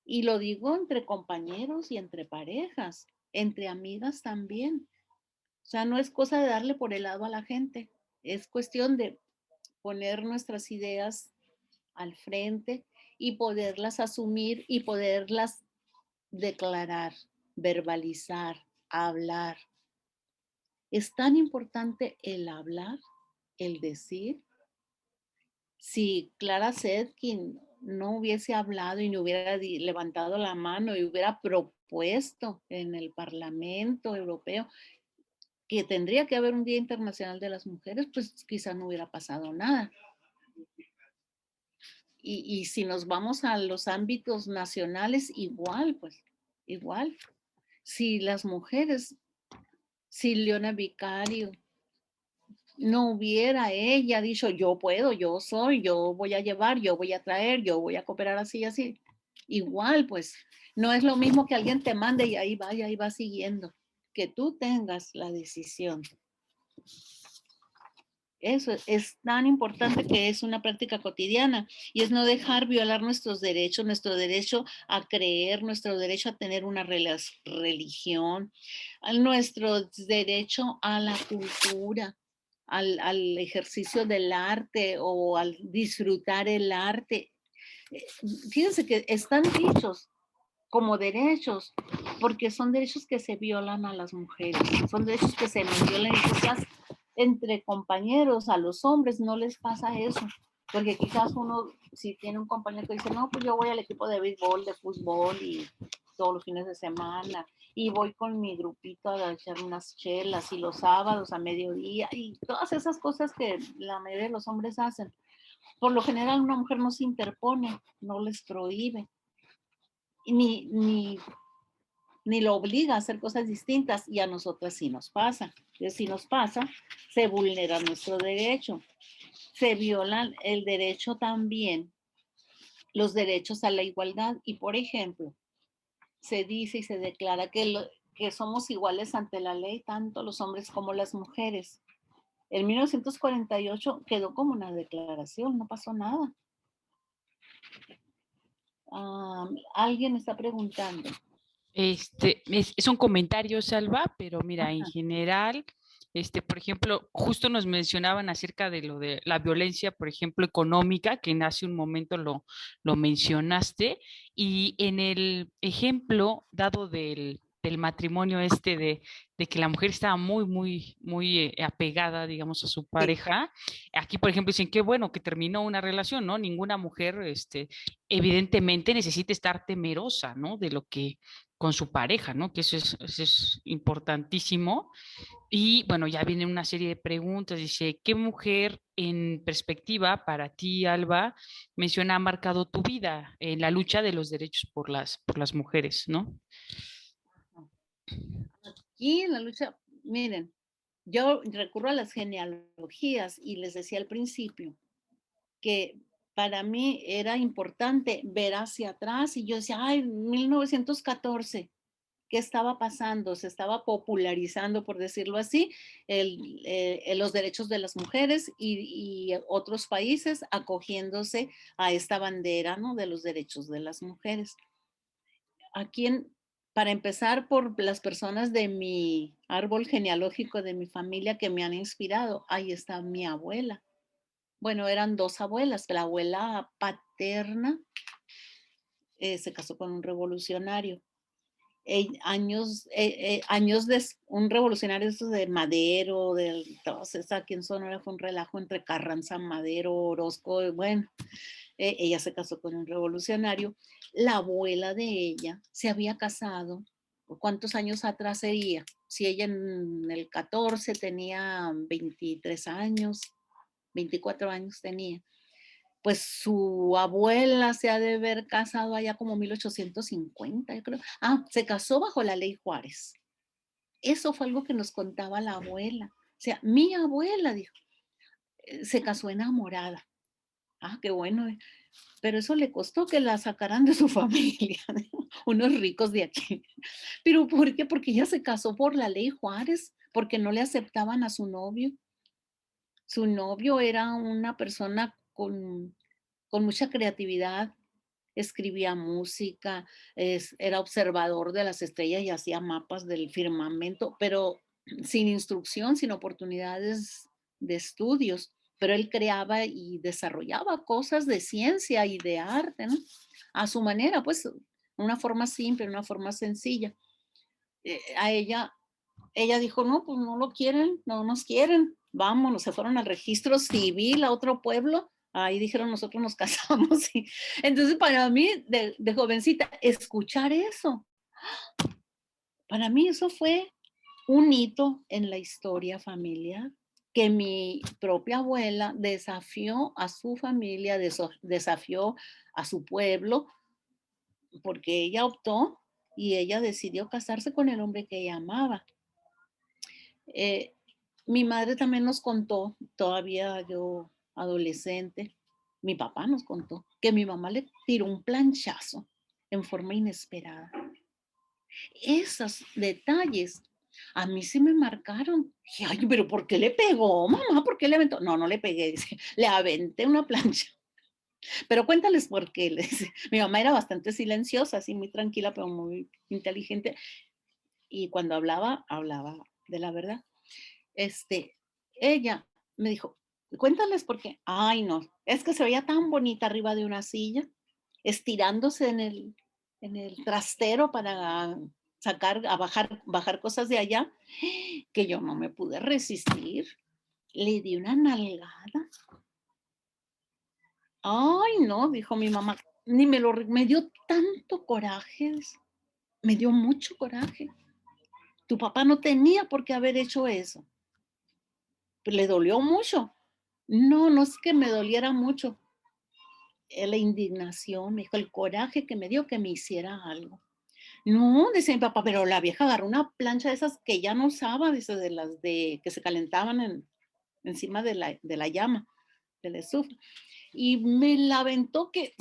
Y lo digo entre compañeros y entre parejas, entre amigas también. O sea, no es cosa de darle por el lado a la gente. Es cuestión de poner nuestras ideas al frente y poderlas asumir y poderlas declarar, verbalizar, hablar. Es tan importante el hablar, el decir. Si Clara Zetkin no hubiese hablado y no hubiera levantado la mano y hubiera propuesto en el Parlamento Europeo que tendría que haber un Día Internacional de las Mujeres, pues quizá no hubiera pasado nada. Y si nos vamos a los ámbitos nacionales, igual, pues, igual. Si las mujeres, si Leona Vicario no hubiera ella dicho, yo puedo, yo soy, yo voy a llevar, yo voy a traer, yo voy a cooperar así y así, igual, pues, no es lo mismo que alguien te mande y ahí va siguiendo. Que tú tengas la decisión. Eso es tan importante que es una práctica cotidiana y es no dejar violar nuestros derechos, nuestro derecho a creer, nuestro derecho a tener una religión, nuestro derecho a la cultura, al ejercicio del arte o al disfrutar el arte. Fíjense que están dichos como derechos, porque son derechos que se violan a las mujeres, son derechos que se nos violan y quizás entre compañeros, a los hombres no les pasa eso, porque quizás uno, si tiene un compañero que dice, no, pues yo voy al equipo de béisbol, de fútbol y todos los fines de semana, y voy con mi grupito a echar unas chelas y los sábados a mediodía, y todas esas cosas que la mayoría de los hombres hacen. Por lo general una mujer no se interpone, no les prohíbe, ni lo obliga a hacer cosas distintas y a nosotras sí nos pasa. Entonces, si nos pasa, se vulnera nuestro derecho, se violan el derecho también, los derechos a la igualdad y, por ejemplo, se dice y se declara que somos iguales ante la ley, tanto los hombres como las mujeres. En 1948 quedó como una declaración, no pasó nada. Alguien está preguntando. Es un comentario, Salva, pero mira, en Ajá. general, por ejemplo, justo nos mencionaban acerca de lo de la violencia, por ejemplo, económica, que en hace un momento lo mencionaste, y en el ejemplo dado del matrimonio de que la mujer estaba muy, muy, muy apegada, digamos, a su Sí. pareja. Aquí, por ejemplo, dicen que bueno, que terminó una relación, ¿no? Ninguna mujer, evidentemente necesita estar temerosa, ¿no? De lo que con su pareja, ¿no? Que eso es importantísimo. Y bueno, ya viene una serie de preguntas. Dice, ¿qué mujer en perspectiva para ti, Alba, menciona ha marcado tu vida en la lucha de los derechos por las mujeres, ¿no? Aquí en la lucha, miren, yo recurro a las genealogías y les decía al principio que para mí era importante ver hacia atrás y yo decía, ay, 1914, ¿qué estaba pasando? Se estaba popularizando, por decirlo así, los derechos de las mujeres y otros países acogiéndose a esta bandera, ¿no? De los derechos de las mujeres. Aquí para empezar por las personas de mi árbol genealógico, de mi familia que me han inspirado, ahí está mi abuela. Bueno, eran 2 abuelas. La abuela paterna se casó con un revolucionario. Años de un revolucionario de Madero, entonces aquí en Sonora fue un relajo entre Carranza, Madero, Orozco, bueno, ella se casó con un revolucionario. La abuela de ella se había casado, ¿cuántos años atrás sería? Si ella en el 14 tenía 23 años, 24 años tenía, pues su abuela se ha de haber casado allá como 1850, yo creo. Se casó bajo la ley Juárez. Eso fue algo que nos contaba la abuela. O sea, mi abuela dijo, se casó enamorada. Ah, qué bueno. Pero eso le costó que la sacaran de su familia, unos ricos de aquí. ¿Pero por qué? Porque ella se casó por la ley Juárez, porque no le aceptaban a su novio. Su novio era una persona con mucha creatividad, escribía música, era observador de las estrellas y hacía mapas del firmamento, pero sin instrucción, sin oportunidades de estudios. Pero él creaba y desarrollaba cosas de ciencia y de arte, ¿no? A su manera, pues, una forma simple, una forma sencilla. A ella dijo, no, pues no lo quieren, no nos quieren, vámonos, se fueron al registro civil a otro pueblo, ahí dijeron nosotros nos casamos. Y, entonces para mí, de jovencita, escuchar eso, para mí eso fue un hito en la historia familiar, que mi propia abuela desafió a su familia, desafió a su pueblo, porque ella optó y ella decidió casarse con el hombre que ella amaba. Eh, Mi madre también nos contó, todavía yo adolescente, mi papá nos contó que mi mamá le tiró un planchazo en forma inesperada. Esos detalles a mí sí me marcaron. Dije, ay, pero ¿por qué le pegó, mamá? ¿Por qué le aventó? No, no le pegué, dice, le aventé una plancha. Pero cuéntales por qué. Le dice. Mi mamá era bastante silenciosa, así muy tranquila, pero muy inteligente. Y cuando hablaba, hablaba de la verdad. Ella me dijo, cuéntales por qué. Ay, no, es que se veía tan bonita arriba de una silla, estirándose en el trastero para sacar, bajar cosas de allá, que yo no me pude resistir. Le di una nalgada. Ay, no, dijo mi mamá, me dio tanto coraje, me dio mucho coraje. Tu papá no tenía por qué haber hecho eso. Le dolió mucho. No, no es que me doliera mucho. La indignación, me dijo, el coraje que me dio que me hiciera algo. No, dice mi papá, pero la vieja agarró una plancha de esas que ya no usaba, dice, de las de que se calentaban encima de la llama, del estufa. Y me la aventó que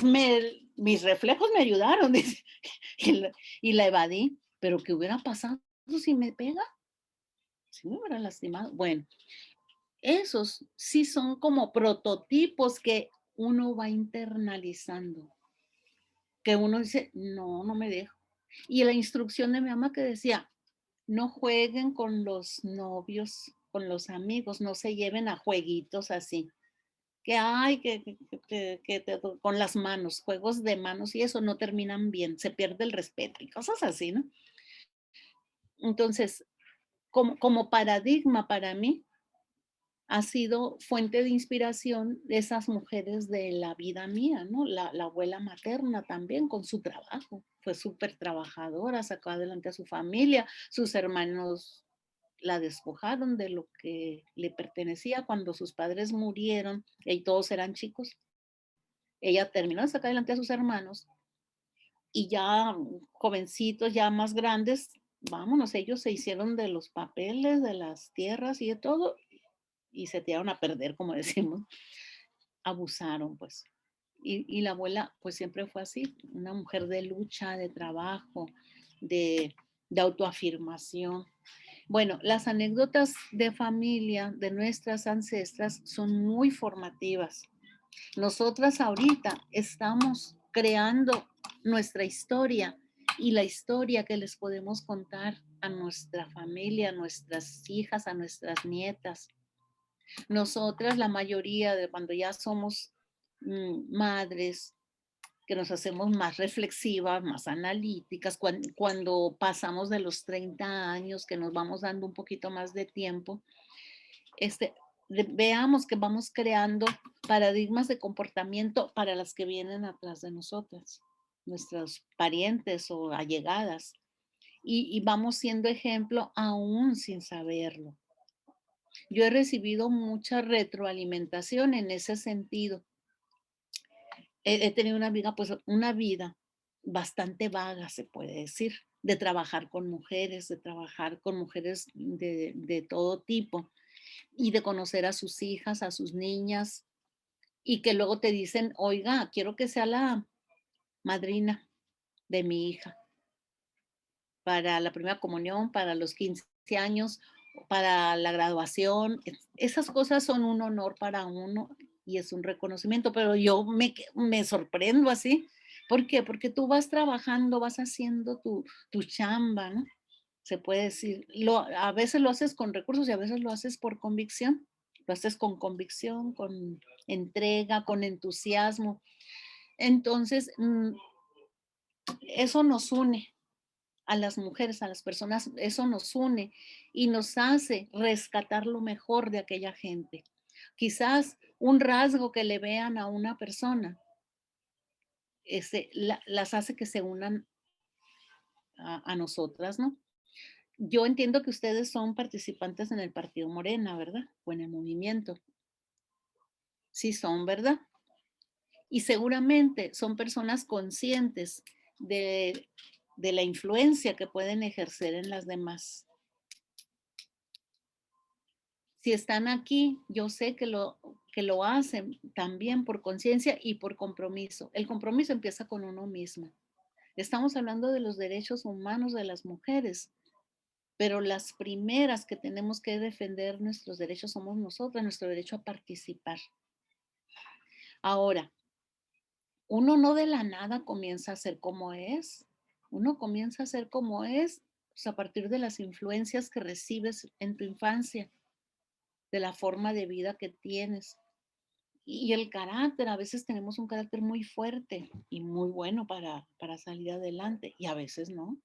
mis reflejos me ayudaron, dice, y la evadí. Pero ¿qué hubiera pasado si me pega? Si me hubiera lastimado. Bueno, esos sí son como prototipos que uno va internalizando, que uno dice, no, no me dejo. Y la instrucción de mi mamá que decía, no jueguen con los novios, con los amigos, no se lleven a jueguitos así. Que hay con las manos, juegos de manos y eso no terminan bien, se pierde el respeto y cosas así, ¿no? Entonces, como paradigma para mí, ha sido fuente de inspiración de esas mujeres de la vida mía, ¿no? La abuela materna también con su trabajo, fue súper trabajadora, sacó adelante a su familia, sus hermanos la despojaron de lo que le pertenecía cuando sus padres murieron y todos eran chicos. Ella terminó de sacar adelante a sus hermanos y ya jovencitos, ya más grandes, vámonos, ellos se hicieron de los papeles, de las tierras y de todo y se tiraron a perder, como decimos, abusaron pues. Y la abuela pues siempre fue así, una mujer de lucha, de trabajo, de autoafirmación. Bueno, las anécdotas de familia de nuestras ancestras son muy formativas. Nosotras ahorita estamos creando nuestra historia y la historia que les podemos contar a nuestra familia, a nuestras hijas, a nuestras nietas. Nosotras, la mayoría de cuando ya somos madres, que nos hacemos más reflexivas, más analíticas, cuando pasamos de los 30 años, que nos vamos dando un poquito más de tiempo, veamos que vamos creando paradigmas de comportamiento para las que vienen atrás de nosotras, nuestros parientes o allegadas, y vamos siendo ejemplo aún sin saberlo. Yo he recibido mucha retroalimentación en ese sentido. He tenido una vida bastante vaga, se puede decir, de trabajar con mujeres, de todo tipo y de conocer a sus hijas, a sus niñas y que luego te dicen, oiga, quiero que sea la madrina de mi hija para la primera comunión, para los 15 años, para la graduación. Esas cosas son un honor para uno y es un reconocimiento, pero yo me sorprendo así. ¿Por qué? Porque tú vas trabajando, vas haciendo tu chamba, ¿no? Se puede decir. A veces lo haces con recursos y a veces lo haces por convicción. Lo haces con convicción, con entrega, con entusiasmo. Entonces, eso nos une a las mujeres, a las personas, eso nos une y nos hace rescatar lo mejor de aquella gente. Quizás un rasgo que le vean a una persona las hace que se unan a nosotras, ¿no? Yo entiendo que ustedes son participantes en el Partido Morena, ¿verdad? O en el movimiento. Sí son, ¿verdad? Y seguramente son personas conscientes de la influencia que pueden ejercer en las demás. Si están aquí, yo sé que lo hacen también por conciencia y por compromiso. El compromiso empieza con uno mismo. Estamos hablando de los derechos humanos de las mujeres, pero las primeras que tenemos que defender nuestros derechos somos nosotras, nuestro derecho a participar. Ahora, uno no de la nada comienza a ser como es. Uno comienza a ser como es pues, a partir de las influencias que recibes en tu infancia, de la forma de vida que tienes. Y el carácter, a veces tenemos un carácter muy fuerte y muy bueno para salir adelante y a veces no.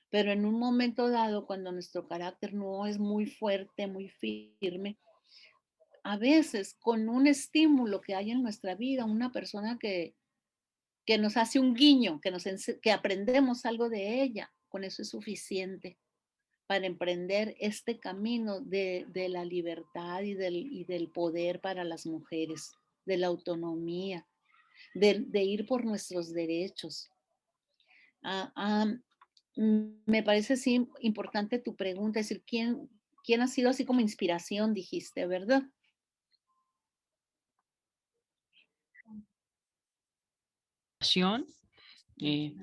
Pero en un momento dado, cuando nuestro carácter no es muy fuerte, muy firme, a veces con un estímulo que hay en nuestra vida, una persona que nos hace un guiño, que aprendemos algo de ella, con eso es suficiente para emprender este camino de la libertad y del poder para las mujeres, de la autonomía, de ir por nuestros derechos. Me parece sí importante tu pregunta, es decir, ¿quién ha sido así como inspiración, dijiste, verdad?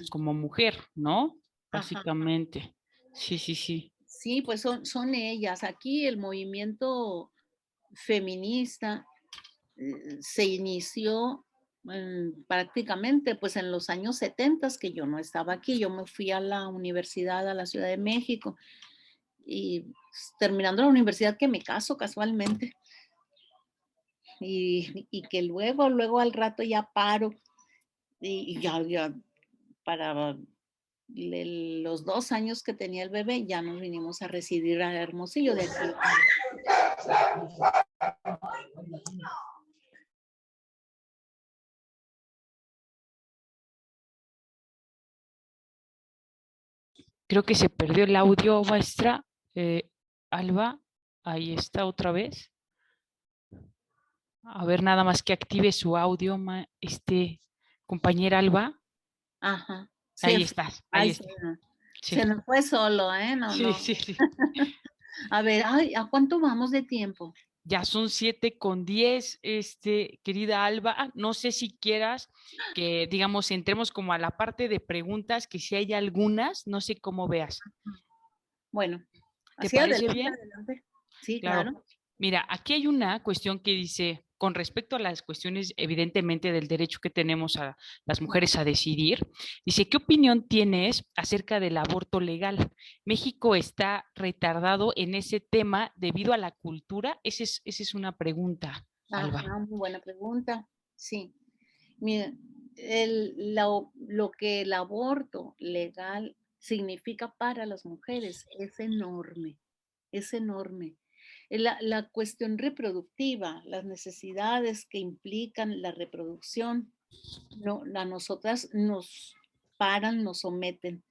Como mujer, ¿no? Ajá. Básicamente. Sí, sí, sí. Sí, pues son ellas. Aquí el movimiento feminista se inició prácticamente pues en los años 70, que yo no estaba aquí, yo me fui a la universidad, a la Ciudad de México y terminando la universidad que me caso casualmente y que luego al rato ya paro y ya para los 2 años que tenía el bebé ya nos vinimos a residir a Hermosillo de aquí. Creo que se perdió el audio, maestra. Alba, ahí está otra vez. A ver, nada más que active su audio, compañera Alba. Ajá. Ahí estás, ahí está. Se nos fue solo, ¿eh? No, sí, no. sí, sí. A ver, ¿a cuánto vamos de tiempo? Ya son 7:10, querida Alba. No sé si quieras que, digamos, entremos como a la parte de preguntas, que si hay algunas, no sé cómo veas. Bueno, ¿te así parece adelante, bien? adelante. Sí, Claro. claro. Mira, aquí hay una cuestión que dice, con respecto a las cuestiones, evidentemente, del derecho que tenemos a las mujeres a decidir, dice, ¿qué opinión tienes acerca del aborto legal? ¿México está retardado en ese tema debido a la cultura? Esa es una pregunta, Alba. Ajá, muy buena pregunta. Sí. Mira, lo que el aborto legal significa para las mujeres es enorme, es enorme. La cuestión reproductiva, las necesidades que implican la reproducción, no, a nosotras nos paran, nos someten.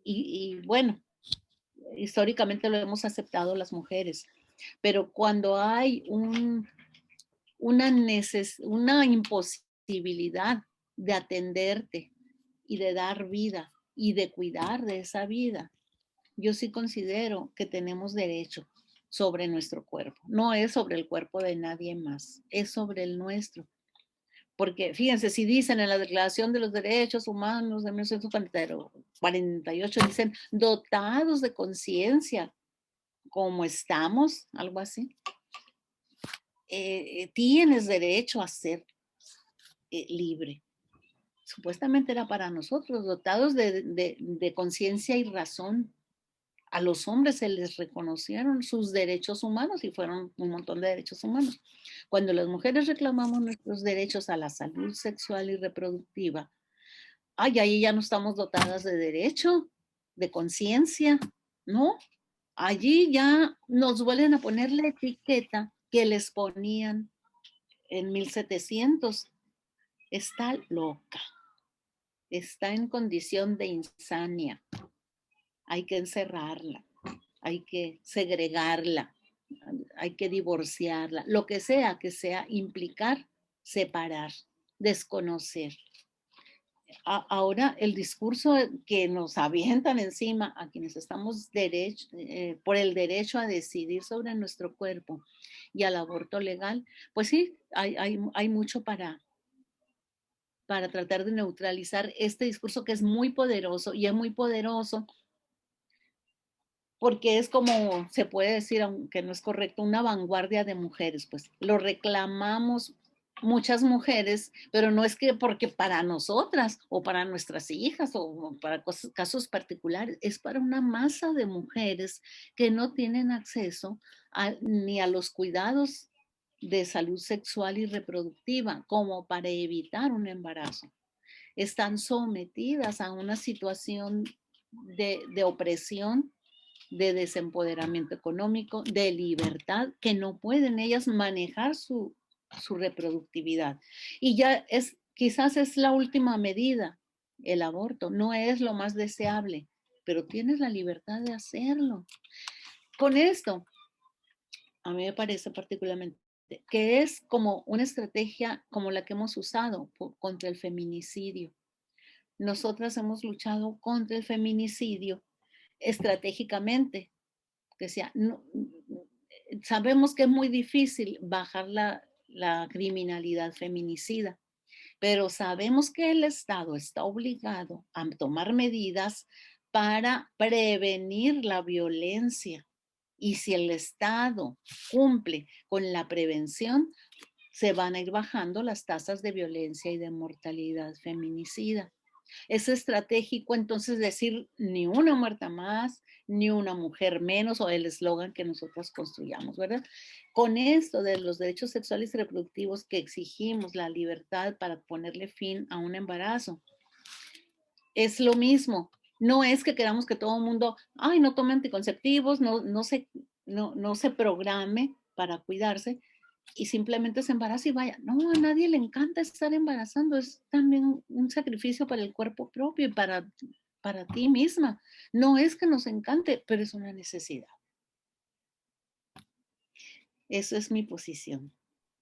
Y bueno, históricamente lo hemos aceptado las mujeres, pero cuando hay una imposibilidad de atenderte y de dar vida y de cuidar de esa vida. Yo sí considero que tenemos derecho sobre nuestro cuerpo. No es sobre el cuerpo de nadie más, es sobre el nuestro. Porque fíjense, si dicen en la Declaración de los Derechos Humanos de 1948, dicen dotados de conciencia, como estamos, algo así, tienes derecho a ser libre. Supuestamente era para nosotros, dotados de conciencia y razón. A los hombres se les reconocieron sus derechos humanos y fueron un montón de derechos humanos. Cuando las mujeres reclamamos nuestros derechos a la salud sexual y reproductiva, ahí ya no estamos dotadas de derecho, de conciencia, ¿no? Allí ya nos vuelven a poner la etiqueta que les ponían en 1700. Está loca, está en condición de insania. Hay que encerrarla, hay que segregarla, hay que divorciarla, lo que sea implicar, separar, desconocer. Ahora el discurso que nos avientan encima a quienes estamos por el derecho a decidir sobre nuestro cuerpo y al aborto legal, pues sí, hay mucho para tratar de neutralizar este discurso que es muy poderoso y es muy poderoso porque es como se puede decir, aunque no es correcto, una vanguardia de mujeres, pues lo reclamamos muchas mujeres, pero no es que porque para nosotras o para nuestras hijas o para casos particulares, es para una masa de mujeres que no tienen acceso ni a los cuidados de salud sexual y reproductiva como para evitar un embarazo. Están sometidas a una situación de opresión, de desempoderamiento económico, de libertad, que no pueden ellas manejar su reproductividad. Y ya quizás es la última medida, el aborto, no es lo más deseable, pero tienes la libertad de hacerlo. Con esto, a mí me parece particularmente que es como una estrategia como la que hemos usado contra el feminicidio. Nosotras hemos luchado contra el feminicidio estratégicamente. Decía, no, sabemos que es muy difícil bajar la criminalidad feminicida, pero sabemos que el Estado está obligado a tomar medidas para prevenir la violencia. Y si el Estado cumple con la prevención, se van a ir bajando las tasas de violencia y de mortalidad feminicida. Es estratégico entonces decir ni una muerta más, ni una mujer menos, o el eslogan que nosotros construyamos, ¿verdad? Con esto de los derechos sexuales y reproductivos que exigimos la libertad para ponerle fin a un embarazo, es lo mismo. No es que queramos que todo el mundo, no tome anticonceptivos, no se programe para cuidarse, y simplemente se embaraza y vaya. No, a nadie le encanta estar embarazando, es también un sacrificio para el cuerpo propio y para ti misma. No es que nos encante, pero es una necesidad. Eso es mi posición.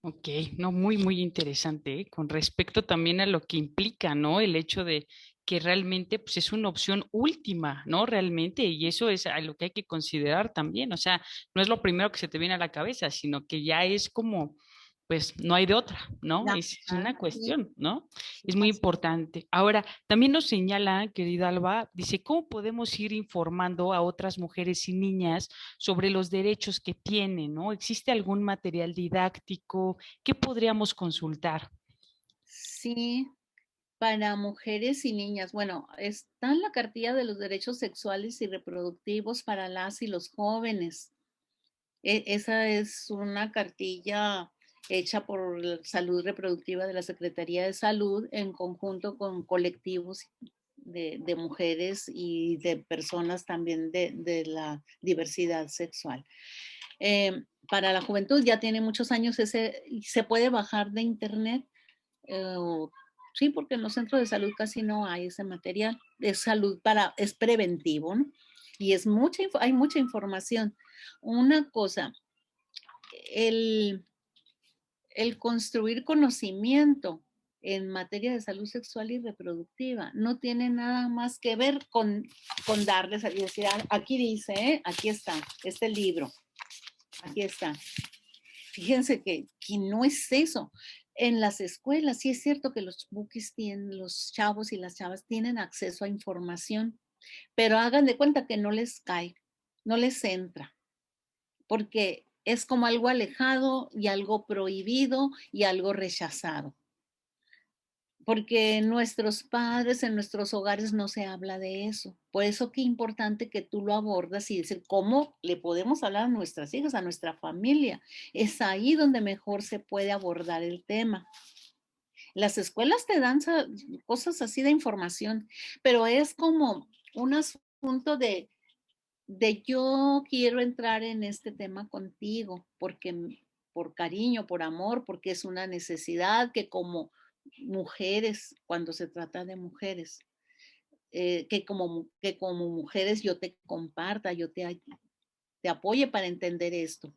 Ok, no, muy, muy interesante, ¿eh? Con respecto también a lo que implica, ¿no? El hecho de que realmente pues, es una opción última, ¿no? Realmente, y eso es a lo que hay que considerar también, o sea, no es lo primero que se te viene a la cabeza, sino que ya es como, pues no hay de otra, ¿no? Es una cuestión, ¿no? Es muy importante. Ahora, también nos señala, querida Alba, dice, ¿cómo podemos ir informando a otras mujeres y niñas sobre los derechos que tienen, ¿no? ¿Existe algún material didáctico? ¿Qué podríamos consultar? Sí, para mujeres y niñas. Bueno, está en la cartilla de los derechos sexuales y reproductivos para las y los jóvenes. Esa es una cartilla hecha por Salud Reproductiva de la Secretaría de Salud en conjunto con colectivos de mujeres y de personas también de la diversidad sexual. Para la juventud ya tiene muchos años, se puede bajar de internet. Sí, porque en los centros de salud casi no hay ese material. Es salud es preventivo, ¿no? Y hay mucha información. Una cosa, el construir conocimiento en materia de salud sexual y reproductiva. No tiene nada más que ver con darles y decir, aquí dice, aquí está, este libro, aquí está. Fíjense que no es eso. En las escuelas sí es cierto que los bukis tienen, los chavos y las chavas tienen acceso a información, pero hagan de cuenta que no les cae, no les entra, porque es como algo alejado y algo prohibido y algo rechazado. Porque nuestros padres, en nuestros hogares no se habla de eso. Por eso qué importante que tú lo abordas y decir cómo le podemos hablar a nuestras hijas, a nuestra familia. Es ahí donde mejor se puede abordar el tema. Las escuelas te dan cosas así de información, pero es como un asunto de yo quiero entrar en este tema contigo, porque por cariño, por amor, porque es una necesidad que como mujeres, cuando se trata de mujeres, que como mujeres yo te comparta, yo te apoye para entender esto.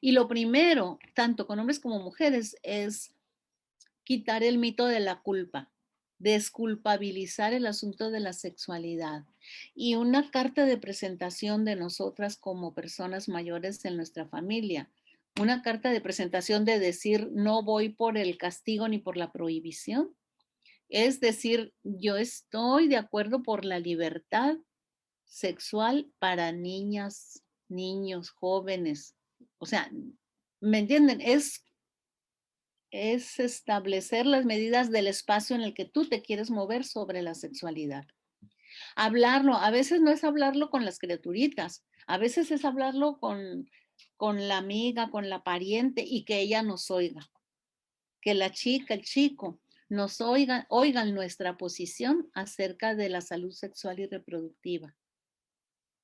Y lo primero, tanto con hombres como mujeres, es quitar el mito de la culpa, desculpabilizar el asunto de la sexualidad y una carta de presentación de nosotras como personas mayores en nuestra familia. Una carta de presentación de decir no voy por el castigo ni por la prohibición. Es decir, yo estoy de acuerdo por la libertad sexual para niñas, niños, jóvenes. O sea, ¿me entienden? Es establecer las medidas del espacio en el que tú te quieres mover sobre la sexualidad. Hablarlo, a veces no es hablarlo con las criaturitas, a veces es hablarlo con la amiga, con la pariente y que ella nos oiga. Que la chica, el chico nos oigan nuestra posición acerca de la salud sexual y reproductiva.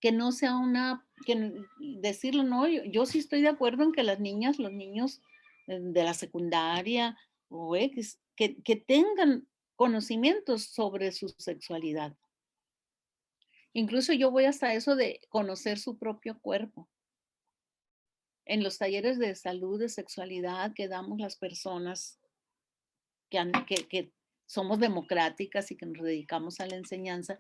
Que no sea decirlo, no, yo sí estoy de acuerdo en que las niñas, los niños de la secundaria o X, que tengan conocimientos sobre su sexualidad. Incluso yo voy hasta eso de conocer su propio cuerpo. En los talleres de salud, de sexualidad que damos las personas que somos democráticas y que nos dedicamos a la enseñanza,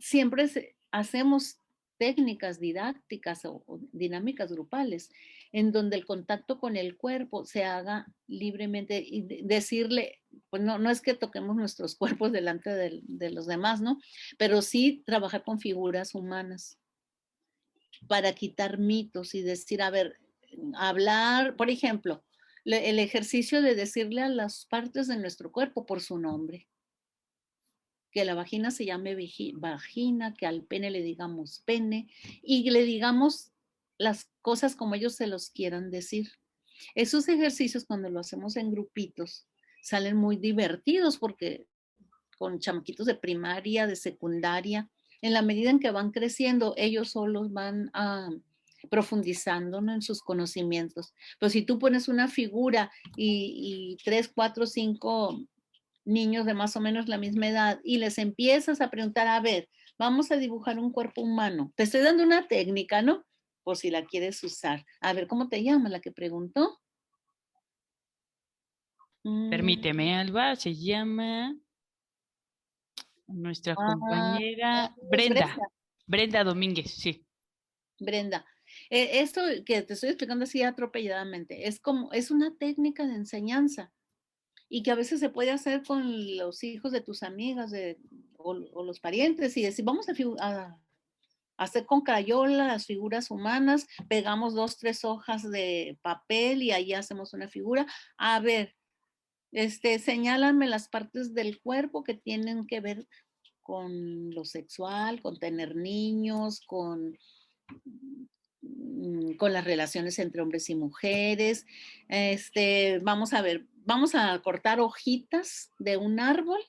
siempre hacemos técnicas didácticas o dinámicas grupales en donde el contacto con el cuerpo se haga libremente y decirle, pues no es que toquemos nuestros cuerpos delante de los demás, ¿no? Pero sí trabajar con figuras humanas para quitar mitos y decir, a ver, hablar, por ejemplo, el ejercicio de decirle a las partes de nuestro cuerpo por su nombre. Que la vagina se llame vagina, que al pene le digamos pene y le digamos las cosas como ellos se los quieran decir. Esos ejercicios cuando lo hacemos en grupitos salen muy divertidos porque con chamaquitos de primaria, de secundaria, en la medida en que van creciendo, ellos solos van profundizando, ¿no?, en sus conocimientos. Pero si tú pones una figura y 3, 4, 5 niños de más o menos la misma edad y les empiezas a preguntar, a ver, vamos a dibujar un cuerpo humano. Te estoy dando una técnica, ¿no? Por si la quieres usar. A ver, ¿cómo te llama la que preguntó? Permíteme, Alba, se llama nuestra compañera Brenda. Brenda Domínguez, sí. Brenda. Esto que te estoy explicando así atropelladamente, es una técnica de enseñanza y que a veces se puede hacer con los hijos de tus amigas o los parientes y decir, vamos a hacer con crayola las figuras humanas, pegamos 2, 3 hojas de papel y ahí hacemos una figura. A ver, señálame las partes del cuerpo que tienen que ver con lo sexual, con tener niños, con las relaciones entre hombres y mujeres. Vamos a ver, vamos a cortar hojitas de un árbol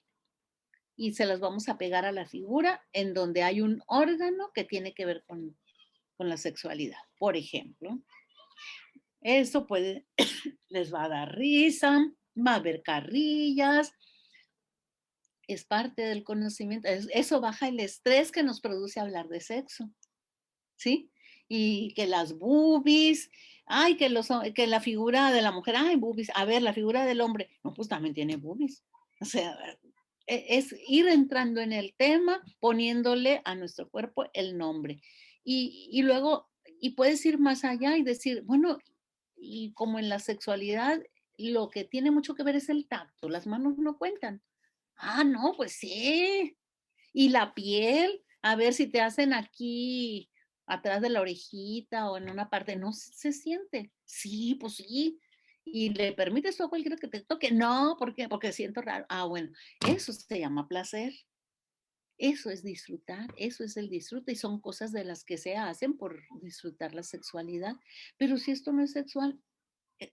y se las vamos a pegar a la figura en donde hay un órgano que tiene que ver con la sexualidad, por ejemplo. Eso les va a dar risa, va a haber carrillas, es parte del conocimiento. Eso baja el estrés que nos produce hablar de sexo, ¿sí? Y que las boobies, Ay, que la figura de la mujer, ay, boobies. A ver, la figura del hombre, no, pues también tiene boobies. O sea, es ir entrando en el tema, poniéndole a nuestro cuerpo el nombre. Y luego, y puedes ir más allá y decir, bueno, y como en la sexualidad, lo que tiene mucho que ver es el tacto, las manos no cuentan. Ah, no, pues sí. Y la piel, a ver si te hacen aquí atrás de la orejita o en una parte, no se siente. Sí, pues sí. Y le permites tú a cualquiera que te toque. No, ¿por qué? Porque siento raro. Ah, bueno, eso se llama placer. Eso es disfrutar, eso es el disfrute y son cosas de las que se hacen por disfrutar la sexualidad. Pero si esto no es sexual,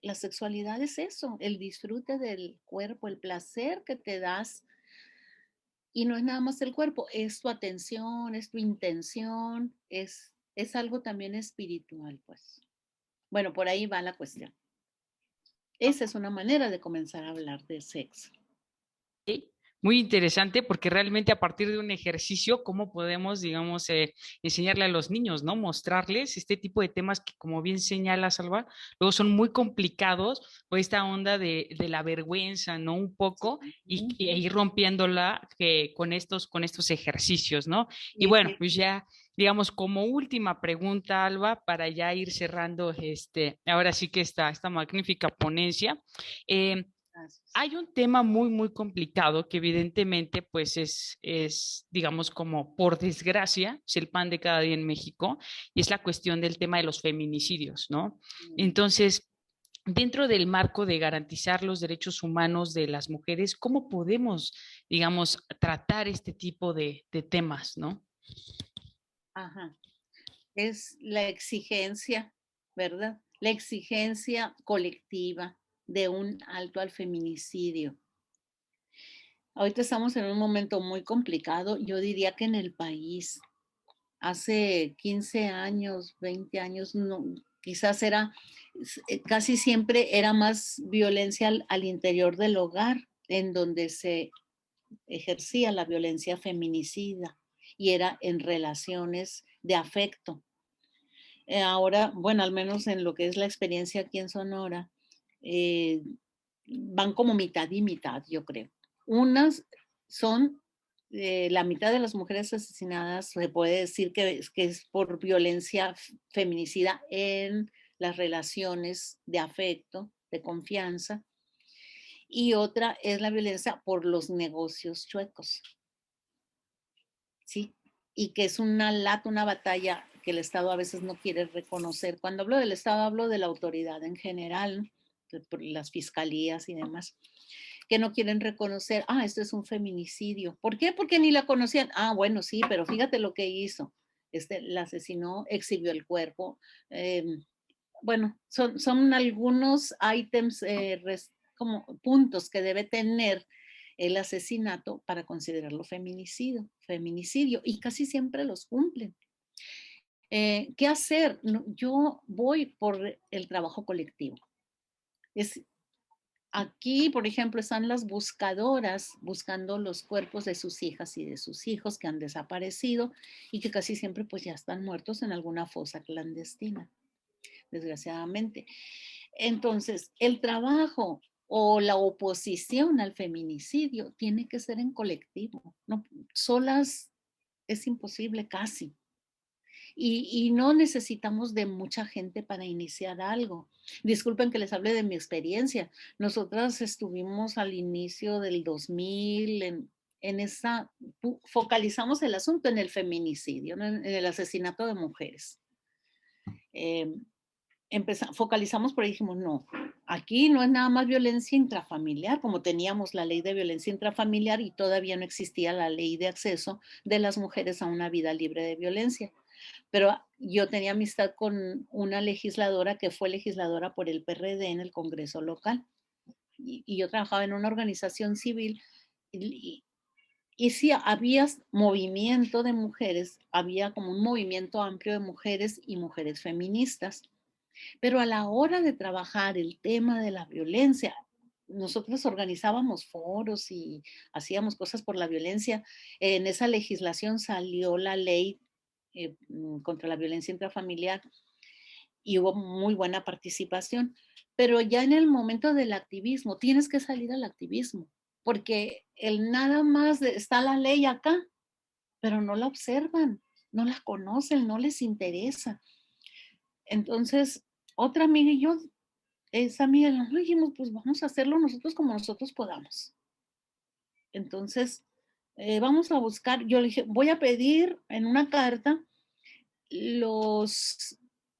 la sexualidad es eso, el disfrute del cuerpo, el placer que te das. Y no es nada más el cuerpo, es tu atención, es tu intención, es algo también espiritual, pues. Bueno, por ahí va la cuestión. Esa es una manera de comenzar a hablar de sexo. Muy interesante porque realmente a partir de un ejercicio, ¿cómo podemos, digamos, enseñarle a los niños, ¿no? Mostrarles este tipo de temas que, como bien señala Salva, luego son muy complicados por esta onda de la vergüenza, ¿no? Un poco, y ir rompiéndola con estos ejercicios, ¿no? Y bueno, pues ya, digamos, como última pregunta, Alba, para ya ir cerrando ahora sí que esta magnífica ponencia. Hay un tema muy, muy complicado que evidentemente pues digamos como por desgracia, es el pan de cada día en México y es la cuestión del tema de los feminicidios, ¿no? Entonces, dentro del marco de garantizar los derechos humanos de las mujeres, ¿cómo podemos, digamos, tratar este tipo de temas, ¿no? Ajá. Es la exigencia, ¿verdad? La exigencia colectiva de un alto al feminicidio. Ahorita estamos en un momento muy complicado, yo diría que en el país. Hace 15 años, 20 años, no, quizás casi siempre era más violencia al interior del hogar, en donde se ejercía la violencia feminicida y era en relaciones de afecto. Ahora, bueno, al menos en lo que es la experiencia aquí en Sonora, van como mitad y mitad, yo creo. Unas son la mitad de las mujeres asesinadas, se puede decir que es por violencia feminicida en las relaciones de afecto, de confianza, y otra es la violencia por los negocios chuecos, ¿sí? Y que es una lata, una batalla que el Estado a veces no quiere reconocer. Cuando hablo del Estado, hablo de la autoridad en general, las fiscalías y demás, que no quieren reconocer, esto es un feminicidio. ¿Por qué? Porque ni la conocían. Bueno, sí, pero fíjate lo que hizo. La asesinó, exhibió el cuerpo. Bueno, son algunos ítems, como puntos que debe tener el asesinato para considerarlo feminicidio, y casi siempre los cumplen. ¿Qué hacer? Yo voy por el trabajo colectivo. Aquí, por ejemplo, están las buscadoras buscando los cuerpos de sus hijas y de sus hijos que han desaparecido y que casi siempre pues ya están muertos en alguna fosa clandestina, desgraciadamente. Entonces, el trabajo o la oposición al feminicidio tiene que ser en colectivo. No, solas es imposible casi. Y no necesitamos de mucha gente para iniciar algo. Disculpen que les hable de mi experiencia. Nosotras estuvimos al inicio del 2000 focalizamos el asunto en el feminicidio, ¿no? En el asesinato de mujeres. Focalizamos, pero dijimos, no, aquí no es nada más violencia intrafamiliar, como teníamos la ley de violencia intrafamiliar y todavía no existía la ley de acceso de las mujeres a una vida libre de violencia. Pero yo tenía amistad con una legisladora que fue legisladora por el PRD en el Congreso local. Y yo trabajaba en una organización civil y sí, había movimiento de mujeres, había como un movimiento amplio de mujeres y mujeres feministas. Pero a la hora de trabajar el tema de la violencia, nosotros organizábamos foros y hacíamos cosas por la violencia. En esa legislación salió la ley contra la violencia intrafamiliar y hubo muy buena participación. Pero ya en el momento del activismo, tienes que salir al activismo, porque el nada más está la ley acá, pero no la observan, no la conocen, no les interesa. Entonces, otra amiga y yo, esa amiga, nos dijimos, pues vamos a hacerlo nosotros como nosotros podamos. Entonces, vamos a buscar, yo le dije, voy a pedir en una carta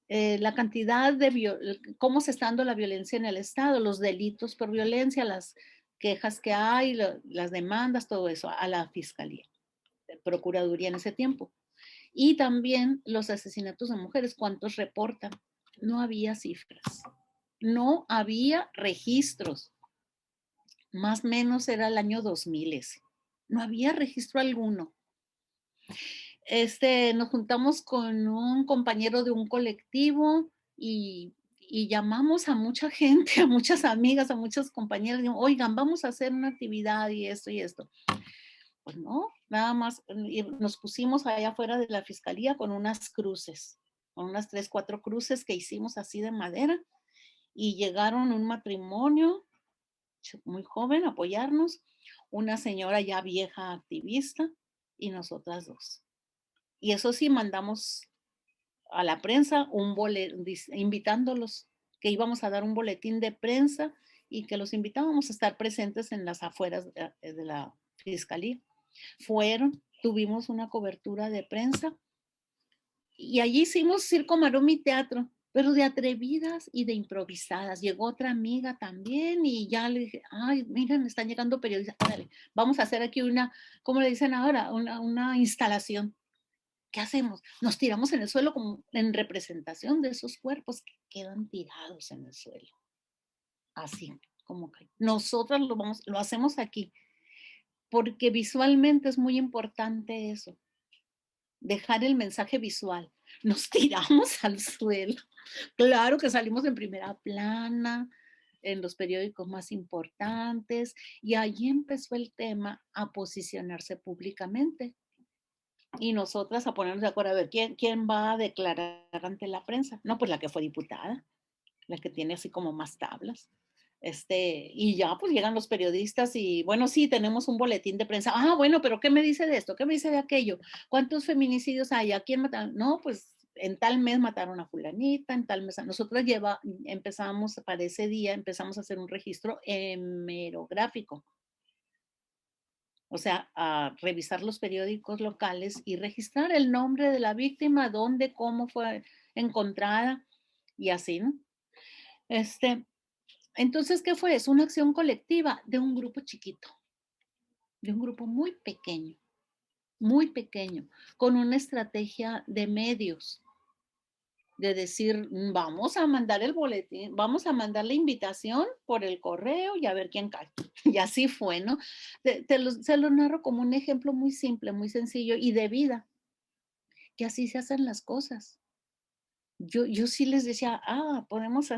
la cantidad de, cómo se está dando la violencia en el Estado, los delitos por violencia, las quejas que hay, las demandas, todo eso, a la Fiscalía, Procuraduría en ese tiempo. Y también los asesinatos de mujeres, ¿cuántos reportan? No había cifras, no había registros. Más o menos era el año 2000 ese. No había registro alguno. Nos juntamos con un compañero de un colectivo y llamamos a mucha gente, a muchas amigas, a muchas compañeras. Digo, oigan, vamos a hacer una actividad y esto y esto. Pues no, nada más nos pusimos allá afuera de la fiscalía con unas cruces, con unas 3, 4 cruces que hicimos así de madera y llegaron un matrimonio muy joven a apoyarnos, una señora ya vieja activista y nosotras dos. Y eso sí, mandamos a la prensa un boletín invitándolos, que íbamos a dar un boletín de prensa y que los invitábamos a estar presentes en las afueras de la fiscalía. Fueron, tuvimos una cobertura de prensa y allí hicimos circo, maroma y teatro, pero de atrevidas y de improvisadas. Llegó otra amiga también y ya le dije, ay, miren, están llegando periodistas, órale, vamos a hacer aquí una, ¿cómo le dicen ahora? Una instalación. ¿Qué hacemos? Nos tiramos en el suelo como en representación de esos cuerpos que quedan tirados en el suelo. Así, como que nosotras lo hacemos aquí, porque visualmente es muy importante eso, dejar el mensaje visual. Nos tiramos al suelo. Claro que salimos en primera plana, en los periódicos más importantes, y allí empezó el tema a posicionarse públicamente. Y nosotras a ponernos de acuerdo a ver quién va a declarar ante la prensa. No, pues la que fue diputada, la que tiene así como más tablas. Y ya pues llegan los periodistas y bueno, sí, tenemos un boletín de prensa. Ah, bueno, pero ¿qué me dice de esto? ¿Qué me dice de aquello? ¿Cuántos feminicidios hay? ¿A quién mataron? No, pues en tal mes mataron a fulanita, en tal mes. Nosotros empezamos, para ese día, empezamos a hacer un registro hemerográfico. O sea, a revisar los periódicos locales y registrar el nombre de la víctima, dónde, cómo fue encontrada y así, ¿no? Entonces, ¿qué fue? Es una acción colectiva de un grupo chiquito, de un grupo muy pequeño, con una estrategia de medios, de decir, vamos a mandar el boletín, vamos a mandar la invitación por el correo y a ver quién cae. Y así fue, ¿no? Se lo narro como un ejemplo muy simple, muy sencillo y de vida, que así se hacen las cosas. Yo sí les decía, podemos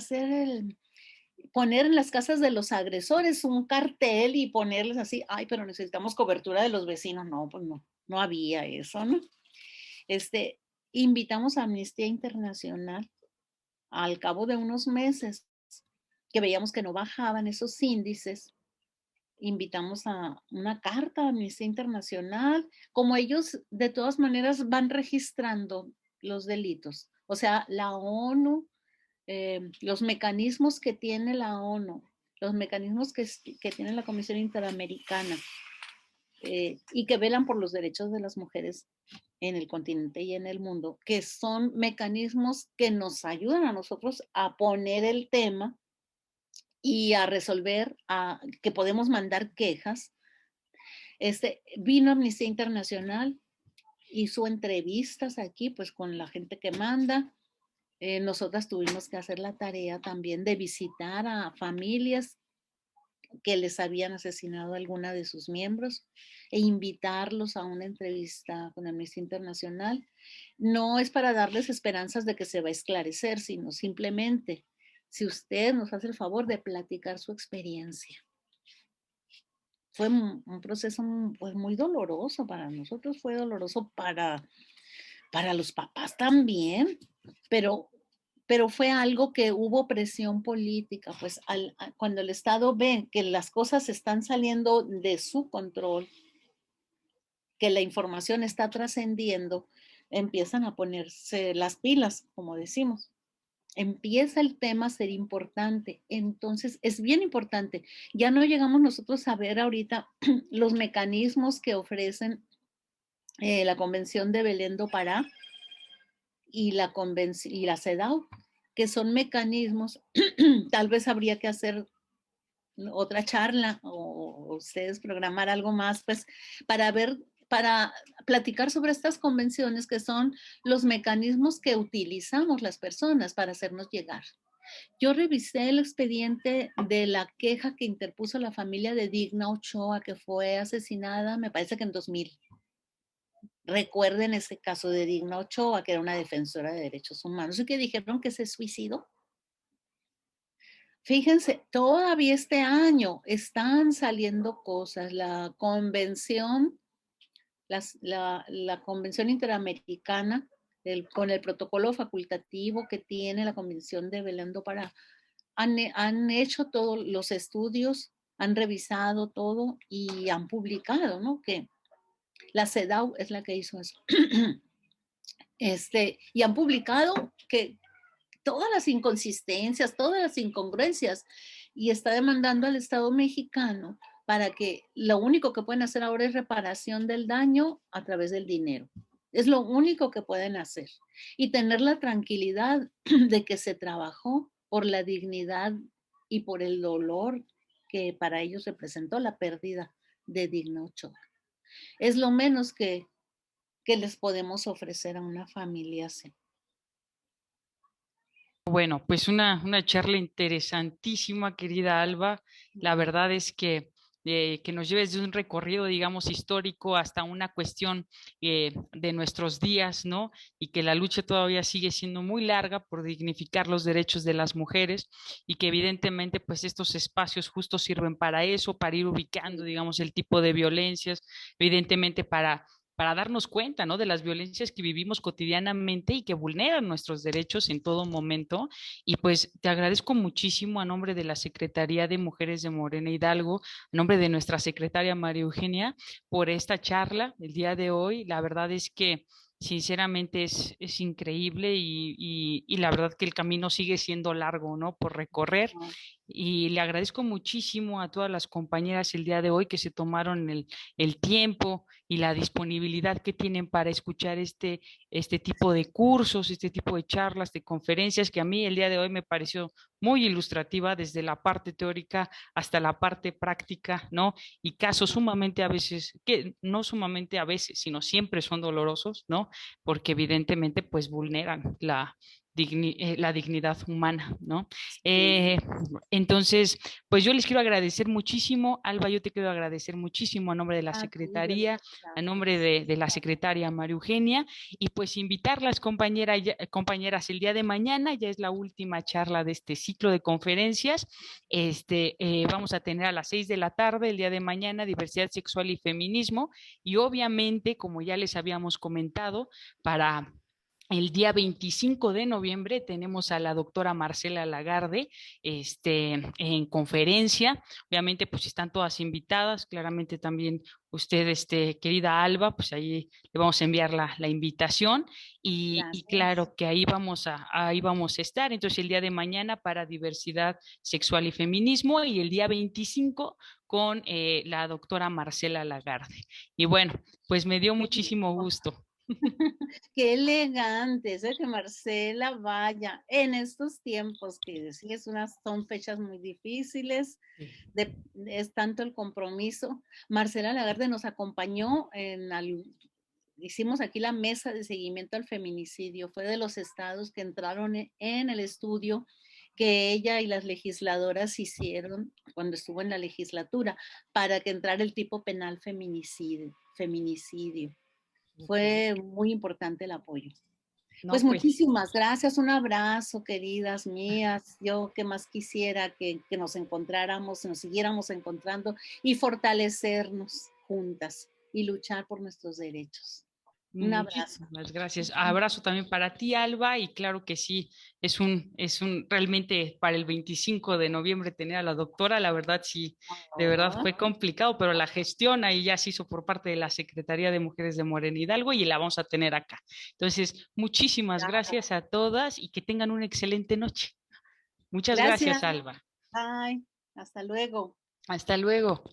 poner en las casas de los agresores un cartel y ponerles así, ay, pero necesitamos cobertura de los vecinos. No, pues no había eso, ¿no? Invitamos a Amnistía Internacional al cabo de unos meses que veíamos que no bajaban esos índices. Invitamos a una carta a Amnistía Internacional, como ellos de todas maneras van registrando los delitos. O sea, la ONU, los mecanismos que tiene la ONU, los mecanismos que tiene la Comisión Interamericana y que velan por los derechos de las mujeres en el continente y en el mundo, que son mecanismos que nos ayudan a nosotros a poner el tema y a resolver, que podemos mandar quejas. Vino Amnistía Internacional, hizo entrevistas aquí pues con la gente que manda. Nosotras tuvimos que hacer la tarea también de visitar a familias que les habían asesinado a alguna de sus miembros e invitarlos a una entrevista con Amnistía Internacional. No es para darles esperanzas de que se va a esclarecer, sino simplemente si usted nos hace el favor de platicar su experiencia. Fue un proceso pues, muy doloroso para nosotros, fue doloroso para los papás también, pero pero fue algo que hubo presión política, pues cuando el Estado ve que las cosas están saliendo de su control, que la información está trascendiendo, empiezan a ponerse las pilas, como decimos. Empieza el tema a ser importante. Entonces, es bien importante. Ya no llegamos nosotros a ver ahorita los mecanismos que ofrecen la Convención de Belén do Pará y la CEDAW, que son mecanismos, tal vez habría que hacer otra charla o ustedes programar algo más, pues, para ver, para platicar sobre estas convenciones que son los mecanismos que utilizamos las personas para hacernos llegar. Yo revisé el expediente de la queja que interpuso la familia de Digna Ochoa, que fue asesinada, me parece que en 2000. Recuerden ese caso de Digna Ochoa, que era una defensora de derechos humanos y que dijeron que se suicidó. Fíjense, todavía este año están saliendo cosas. La convención, la Convención Interamericana, con el protocolo facultativo que tiene la Convención de Belén do Pará, han hecho todos los estudios, han revisado todo y han publicado, ¿no? Que la CEDAW es la que hizo eso. Y han publicado que todas las inconsistencias, todas las incongruencias, y está demandando al Estado mexicano para que lo único que pueden hacer ahora es reparación del daño a través del dinero. Es lo único que pueden hacer. Y tener la tranquilidad de que se trabajó por la dignidad y por el dolor que para ellos representó la pérdida de Digna Ochoa. Es lo menos que les podemos ofrecer a una familia así. Bueno, pues una charla interesantísima, querida Alba. La verdad es que nos lleves de un recorrido, digamos, histórico hasta una cuestión de nuestros días, ¿no? Y que la lucha todavía sigue siendo muy larga por dignificar los derechos de las mujeres y que evidentemente, pues estos espacios justo sirven para eso, para ir ubicando, digamos, el tipo de violencias, evidentemente para darnos cuenta, ¿no? De las violencias que vivimos cotidianamente y que vulneran nuestros derechos en todo momento. Y pues te agradezco muchísimo a nombre de la Secretaría de Mujeres de Morena Hidalgo, a nombre de nuestra secretaria María Eugenia, por esta charla el día de hoy. La verdad es que sinceramente es increíble y la verdad que el camino sigue siendo largo, ¿no? Por recorrer. Y le agradezco muchísimo a todas las compañeras el día de hoy que se tomaron el tiempo y la disponibilidad que tienen para escuchar este tipo de cursos, este tipo de charlas, de conferencias, que a mí el día de hoy me pareció muy ilustrativa desde la parte teórica hasta la parte práctica, ¿no? Y casos sumamente a veces, que no sumamente a veces, sino siempre son dolorosos, ¿no? Porque evidentemente pues vulneran la dignidad humana, ¿no? Entonces, pues yo les quiero agradecer muchísimo, Alba, yo te quiero agradecer muchísimo a nombre de la Secretaría, a nombre de la Secretaria María Eugenia, y pues invitarlas, compañeras, el día de mañana, ya es la última charla de este ciclo de conferencias, vamos a tener a las 6 de la tarde, el día de mañana, diversidad sexual y feminismo, y obviamente, como ya les habíamos comentado, para el día 25 de noviembre tenemos a la doctora Marcela Lagarde en conferencia. Obviamente, pues están todas invitadas. Claramente también usted, querida Alba, pues ahí le vamos a enviar la invitación. Y claro que ahí vamos a estar. Entonces, el día de mañana para diversidad sexual y feminismo y el día 25 con la doctora Marcela Lagarde. Y bueno, pues me dio muchísimo gusto. Qué elegante, eso de que Marcela vaya en estos tiempos, que sí son fechas muy difíciles, es tanto el compromiso. Marcela Lagarde nos acompañó hicimos aquí la mesa de seguimiento al feminicidio, fue de los estados que entraron en el estudio que ella y las legisladoras hicieron cuando estuvo en la legislatura para que entrara el tipo penal feminicidio. Fue muy importante el apoyo. No, pues muchísimas gracias, un abrazo, queridas mías. Yo que más quisiera que nos encontráramos, nos siguiéramos encontrando y fortalecernos juntas y luchar por nuestros derechos. Un abrazo. Muchísimas gracias. Abrazo también para ti, Alba, y claro que sí, realmente para el 25 de noviembre tener a la doctora, la verdad sí, de verdad fue complicado, pero la gestión ahí ya se hizo por parte de la Secretaría de Mujeres de Morena Hidalgo y la vamos a tener acá. Entonces, muchísimas gracias a todas y que tengan una excelente noche. Muchas gracias, Alba. Bye. Hasta luego. Hasta luego.